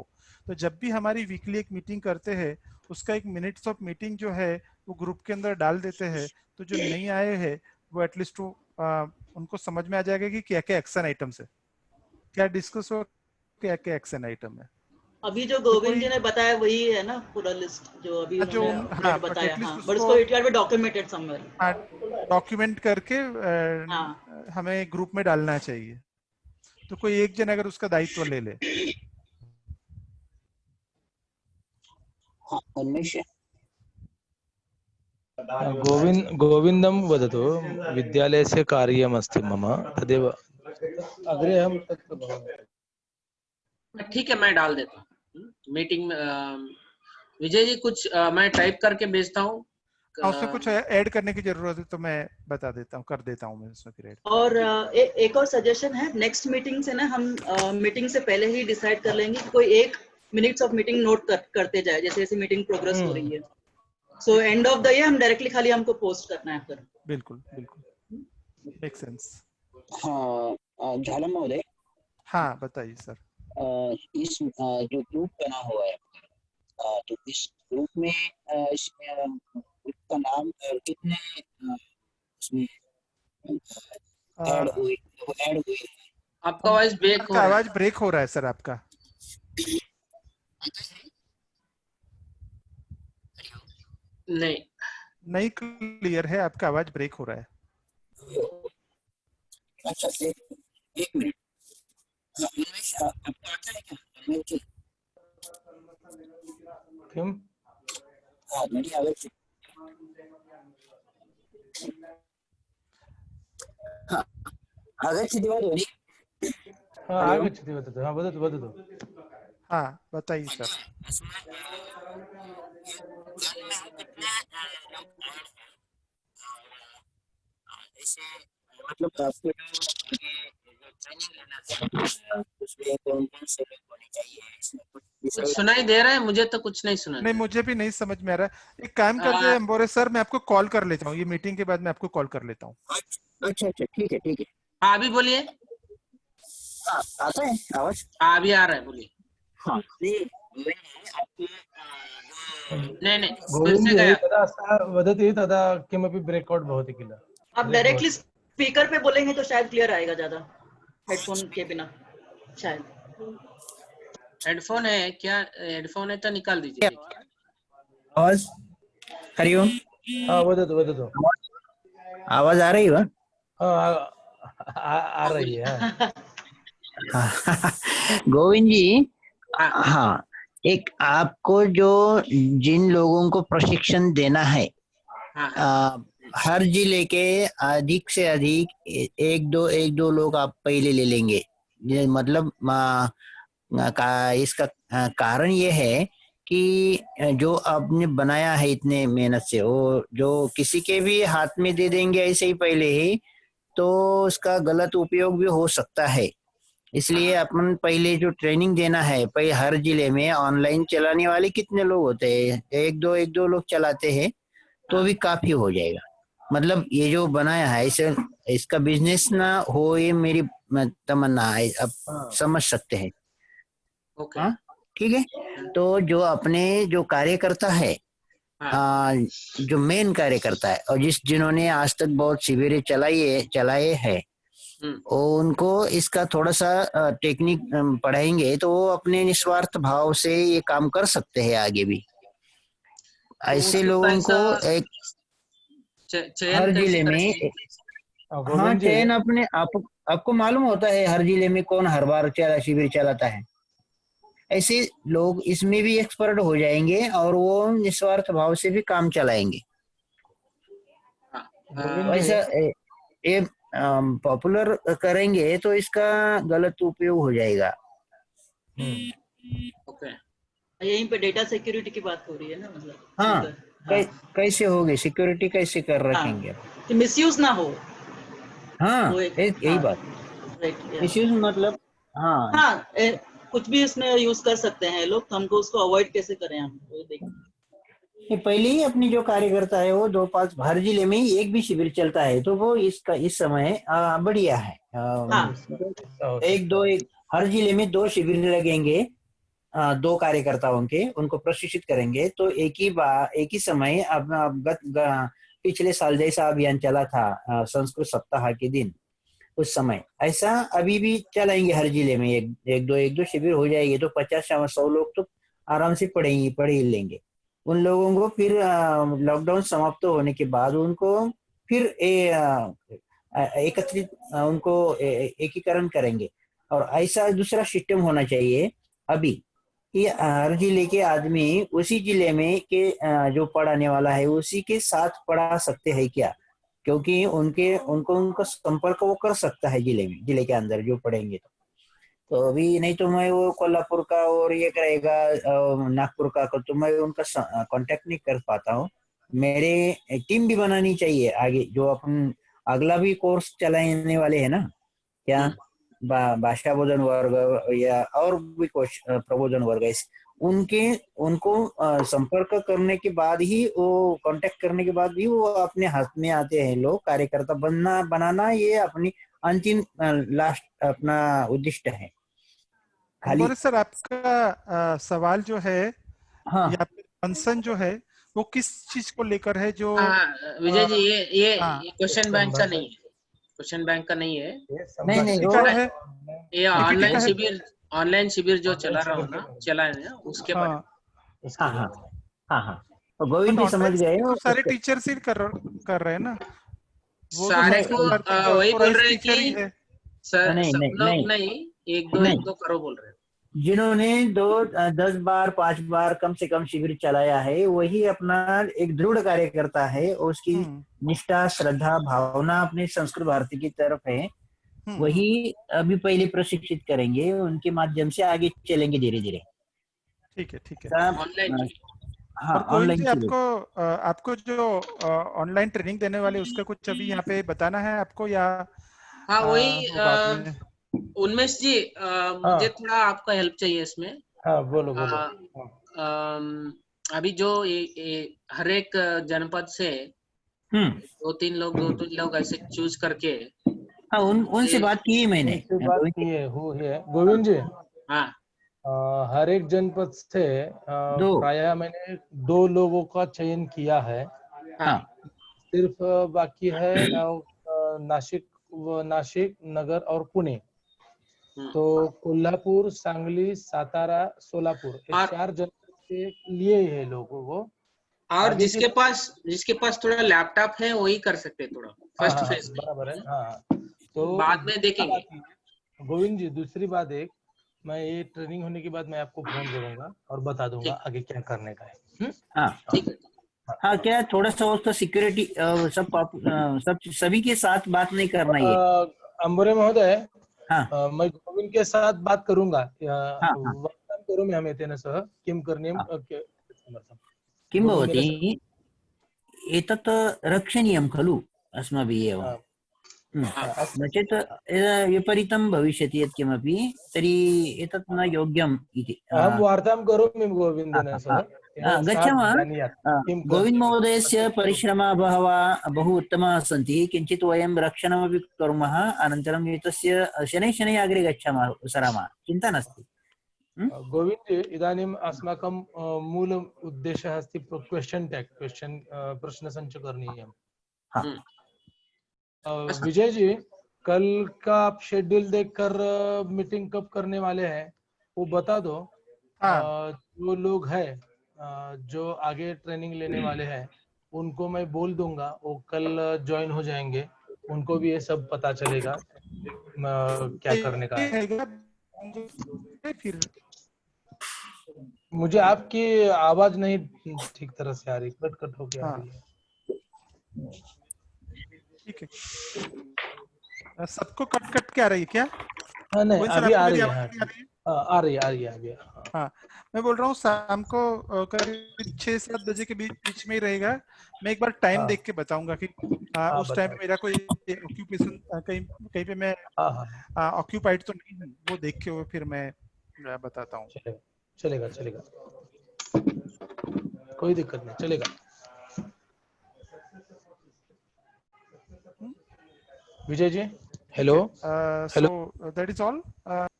तो जब भी हमारी वीकली एक मीटिंग करते हैं, उसका एक मिनट्स ऑफ मीटिंग जो है वो ग्रुप के अंदर डाल देते हैं, तो जो नई आए हैं वो एटलीस्ट उनको समझ में आ जाएगा कि क्या क्या एक्शन आइटम्स है, क्या डिस्कस हो, क्या क्या एक्शन आइटम है। अभी जो गोविंद जी ने बताया वही है ना पूरा लिस्ट जो अभी उन्होंने बताया। हाँ, बट उसको it can be documented somewhere. Document करके हमें ग्रुप में डालना चाहिए। तो कोई एक जन अगर उसका दायित्व ले ले। गोविन्दं वदतु। विद्यालयस्य कार्यमस्ति मम, तदेव अग्रे हम ठीक है, मैं डाल देता हूँ मीटिंग में। विजय जी कुछ मैं टाइप करके भेजता हूँ। उसमें कुछ ऐड करने की जरूरत है तो मैं बता देता हूँ, कर देता हूँ मैं उसमें फिर ऐड। और एक और सजेशन है, नेक्स्ट मीटिंग से ना हम मीटिंग से पहले ही डिसाइड कर लेंगे कि कोई एक मिनट्स ऑफ मीटिंग नोट करते जाए जैसे जैसे मीटिंग प्रोग्रेस हो रही है। So end of the year हम डायरेक्टली खाली हमको पोस्ट करना है फिर। बिल्कुल बिल्कुल, मेक सेंस। हाँ झाला महोदय। हाँ बताइए सर। इस जो ग्रुप बना हुआ है, तो इस ग्रुप में ग्रुप का नाम कितने उसमें ऐड हुई है? आपका आवाज ब्रेक हो रहा है। आवाज ब्रेक हो रहा है सर आपका। नहीं क्लियर है, आपका आवाज ब्रेक हो रहा है। अच्छा एक मिनट। उन्मेष आपको आता है क्या? उन्मेष जी किम? हाँ मेरी आवाज आगच्छति वा ध्वनि? आगच्छति, वदतु। हाँ वदतु वदतु। हाँ बताइए सर। ऐसे मतलब आपको जो ट्रेनिंग लेना है उसमें कौन कौन से लोग होने चाहिए, इसमें कुछ कुछ विषय सुनाई दे रहा है? मुझे तो कुछ नहीं सुना नहीं, दे मुझे भी नहीं समझ में आ रहा है। एक काम करते रहा। हैं बोरे सर, मैं आपको कॉल कर लेता हूँ, ये मीटिंग के बाद मैं आपको कॉल कर लेता हूँ। अच्छा अच्छा ठीक है ठीक है। हाँ, अभी बोलिए। हाँ, आता है आवाज? हाँ, अभी आ रहा है, बोलिए। हाँ नहीं, मैंने आपको जो नहीं, फिर से गोविंद गया। यदा सः वदति तदा किमपि ब्रेकआउट भवति किल। आप डायरेक्टली स्पीकर पे बोलेंगे तो शायद क्लियर आएगा ज्यादा, हेडफोन के बिना शायद। हेडफोन है क्या? हेडफोन है तो निकाल दीजिए, देखिए। आवाज, हरिओम, हाँ वदतु वदतु। आवाज आ रही है? हाँ आ हाँ, रही बोलिए। है। गोविंद जी, हाँ, हाँ, एक आपको जो जिन लोगों को प्रशिक्षण देना है, हाँ, हाँ। हर जिले के अधिक से अधिक एक दो लोग आप पहले ले लेंगे। ये मतलब इसका कारण ये है कि जो आपने बनाया है इतने मेहनत से, वो जो किसी के भी हाथ में दे देंगे ऐसे ही पहले ही, तो उसका गलत उपयोग भी हो सकता है। इसलिए अपन पहले जो ट्रेनिंग देना है, पहले हर जिले में ऑनलाइन चलाने वाले कितने लोग होते हैं, एक दो लोग चलाते हैं तो भी काफी हो जाएगा। मतलब ये जो बनाया है इसे, इसका बिजनेस ना हो, ये मेरी तमन्ना है, अब हाँ समझ सकते हैं। ओके। हाँ ठीक है। तो जो अपने जो कार्यकर्ता है, हाँ, जो मेन कार्यकर्ता है और जिन्होंने आज तक बहुत शिविरें चलाए हैं, उनको इसका थोड़ा सा टेक्निक पढ़ाएंगे तो वो अपने निस्वार्थ भाव से ये काम कर सकते हैं आगे भी। तो ऐसे उसको लोगों कैसा को एक चयन हर कैसे जिले में, करेंगे? हाँ गोविंद जी। चयन अपने आपको मालूम होता है हर जिले में कौन हर बार शिविर चलाता है। ऐसे लोग इसमें भी एक्सपर्ट हो जाएंगे और वो निस्वार्थ भाव से भी काम चलाएंगे। हाँ, गोविंद जी। वैसा ये पॉपुलर करेंगे तो इसका गलत उपयोग हो जाएगा। ओके। यहीं पे डेटा सिक्योरिटी की बात हो रही है ना, मतलब हाँ, हाँ कैसे होगी सिक्योरिटी, कैसे कर रखेंगे आप? हाँ, कि मिसयूज ना हो। हाँ वो एक यही बात, राइट। मिसयूज मतलब हाँ। हाँ कुछ भी इसमें यूज कर सकते हैं लोग, तो हमको उसको अवॉइड कैसे करें हम, वो देखिए। ये पहले ही अपनी जो कार्यकर्ता है वो 2-5 हर जिले में ही एक भी शिविर चलता है तो वो इसका इस समय बढ़िया है। हाँ एक हर जिले में 2 शिविर लगेंगे, 2 कार्यकर्ताओं के, उनको प्रशिक्षित करेंगे तो एक ही समय अब पिछले साल जैसा अभियान चला था संस्कृत सप्ताह के दिन, उस समय ऐसा अभी भी चलाएंगे हर जिले में, एक दो शिविर हो जाएंगे तो 50-100 लोग तो आराम से पढ़ ही लेंगे। उन लोगों को फिर लॉकडाउन समाप्त होने के बाद उनको फिर एकत्रित उनको एकीकरण करेंगे। और ऐसा दूसरा सिस्टम होना चाहिए अभी कि हर जिले के आदमी उसी जिले में के जो पढ़ाने वाला है उसी के साथ पढ़ा सकते हैं क्या, क्योंकि उनका संपर्क वो कर सकता है जिले के अंदर जो पढ़ेंगे। तो अभी नहीं तो मैं वो कोल्हापुर का और ये करेगा नागपुर का तो मैं उनका कांटेक्ट नहीं कर पाता हूँ। मेरे टीम भी बनानी चाहिए आगे, जो अपन अगला भी कोर्स चलाने वाले हैं ना क्या, भाषा बोधन वर्ग या और भी कुछ प्रबोधन वर्ग, उनको संपर्क करने के बाद ही, वो कांटेक्ट करने के बाद भी वो अपने हाथ में आते हैं लोग, कार्यकर्ता बनाना ये अपनी अंतिम लास्ट अपना उद्दिष्ट है खाली। बोरे सर, आपका सवाल जो है हाँ या फिर कंसर्न जो है वो किस चीज को लेकर है? जो विजय जी, ये हाँ, क्वेश्चन बैंक का नहीं है, क्वेश्चन बैंक का नहीं है। नहीं किसी वो का है, ये किसी का है। ऑनलाइन शिविर जो चला है ना, उसके बारे में। हाँ, हाँ हाँ हाँ तो गोविंद बट जी समझ ऑनलाइन गए तो सारे उसके। टीचर्स ही कर रहे हैं ना, वो तो सारे को सबसे वही बोल रहे हैं टीचर ही कि है। सब नहीं लोग नहीं, एक दो करो बोल रहे हैं। जिन्होंने 10 बार 5 बार कम से कम शिविर चलाया है वही अपना एक दृढ़ कार्यकर्ता है, और उसकी निष्ठा श्रद्धा भावना अपनी संस्कृत भारती की तरफ है, वही अभी पहले प्रशिक्षित करेंगे, उनके माध्यम से आगे चलेंगे धीरे धीरे। ठीक है ऑनलाइन हाँ, और गोविंद ऑनलाइन जी, आपको जो ऑनलाइन ट्रेनिंग देने वाले उसका कुछ अभी यहाँ पे बताना है आपको, या हाँ वही वो बाद में? उन्मेष जी, मुझे थोड़ा आपका हेल्प चाहिए इसमें। हाँ बोलो बोलो। अभी जो हर एक जनपद से दो तीन लोग ऐसे चूज करके, हाँ, उनसे बात की है मैंने। उनसे बात की है, हुई है गोविंद जी। हाँ हर एक जनपद से प्रायः मैंने 2 लोगों का चयन किया है। हाँ सिर्फ बाकी है नासिक, नगर और पुणे। तो कोल्हापुर, सांगली, सातारा, सोलापुर, ये 4 जनपद के लिए है लोगों को। और जिसके पास थोड़ा लैपटॉप है वही कर सकते हैं थोड़ा फर्स्ट फेज में। बराबर है। हाँ तो बाद में देखेंगे। गोविंद जी, दूसरी बात मैं ये ट्रेनिंग होने के बाद मैं आपको फोन करूंगा और बता दूंगा आगे क्या करने का है। हाँ ठीक है। हाँ, क्या थोड़ा सा उसका सिक्योरिटी सब सभी के साथ बात नहीं करना ये। अंबुरे महोदय, हाँ मैं गोविंद के साथ बात करूंगा। हाँ करोमि हमें तेन सह किं करणीयं किं भवति, एतत् रक्षणीयं खलु अस्माभिः एव। नो चेत् विपरीतं भविष्यति यत्किमपि, तर्हि एतत् न योग्यम् इति। अहं वार्तां करोमि गोविन्देन सह। गच्छामः। गोविन्द महोदयस्य परिश्रमः बहु उत्तमाः सन्ति। किञ्चित् वयं रक्षणमपि कुर्मः, अनन्तरं एतस्य शनैः अग्रे गच्छामः, सरामः, चिन्ता नास्ति। गोविन्द जी, इदानीम् अस्माकं मूल उद्देशः अस्ति क्वेश्चन टैग, प्रश्नसञ्च करणीयम्। विजय जी, कल का आप शेड्यूल देखकर मीटिंग कब करने वाले हैं वो बता दो। जो लोग हैं जो आगे ट्रेनिंग लेने वाले हैं उनको मैं बोल दूंगा, वो कल ज्वाइन हो जाएंगे, उनको भी ये सब पता चलेगा क्या करने का है। फिर मुझे आपकी आवाज नहीं ठीक तरह से आ रही, कट कट होके आ रही है। ठीक है, सबको कट कट के आ रही है क्या? हाँ नहीं, अभी आ रही है। आ रही है। हाँ, मैं बोल रहा हूँ शाम को करीब 6-7 बजे के बीच में ही रहेगा। मैं एक बार टाइम देख के बताऊंगा कि उस टाइम मेरा कोई ऑक्यूपेशन कहीं पे मैं ऑक्यूपाइड तो नहीं हूँ, वो देख के फिर मैं बताता हूँ। चलेगा, कोई दिक्कत नहीं, चलेगा। Vijay ji, hello. So that is all.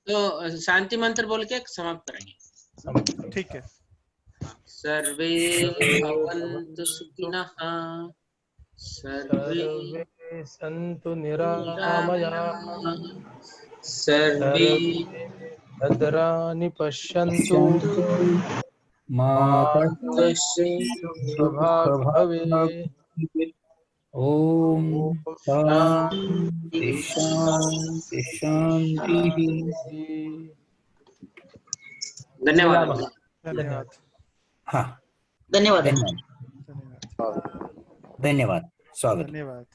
तो शांति मंत्र बोल के समाप्त करेंगे। ठीक है। सर्वे भवन्तु सुखिनः, सर्वे सन्तु निरामयाः, सर्वे भद्राणि पश्यन्तु, मा कश्चित् भवेत्। ओम शांति शांति शांति। धन्यवाद। हाँ, धन्यवाद। धन्यवाद, स्वागत। धन्यवाद।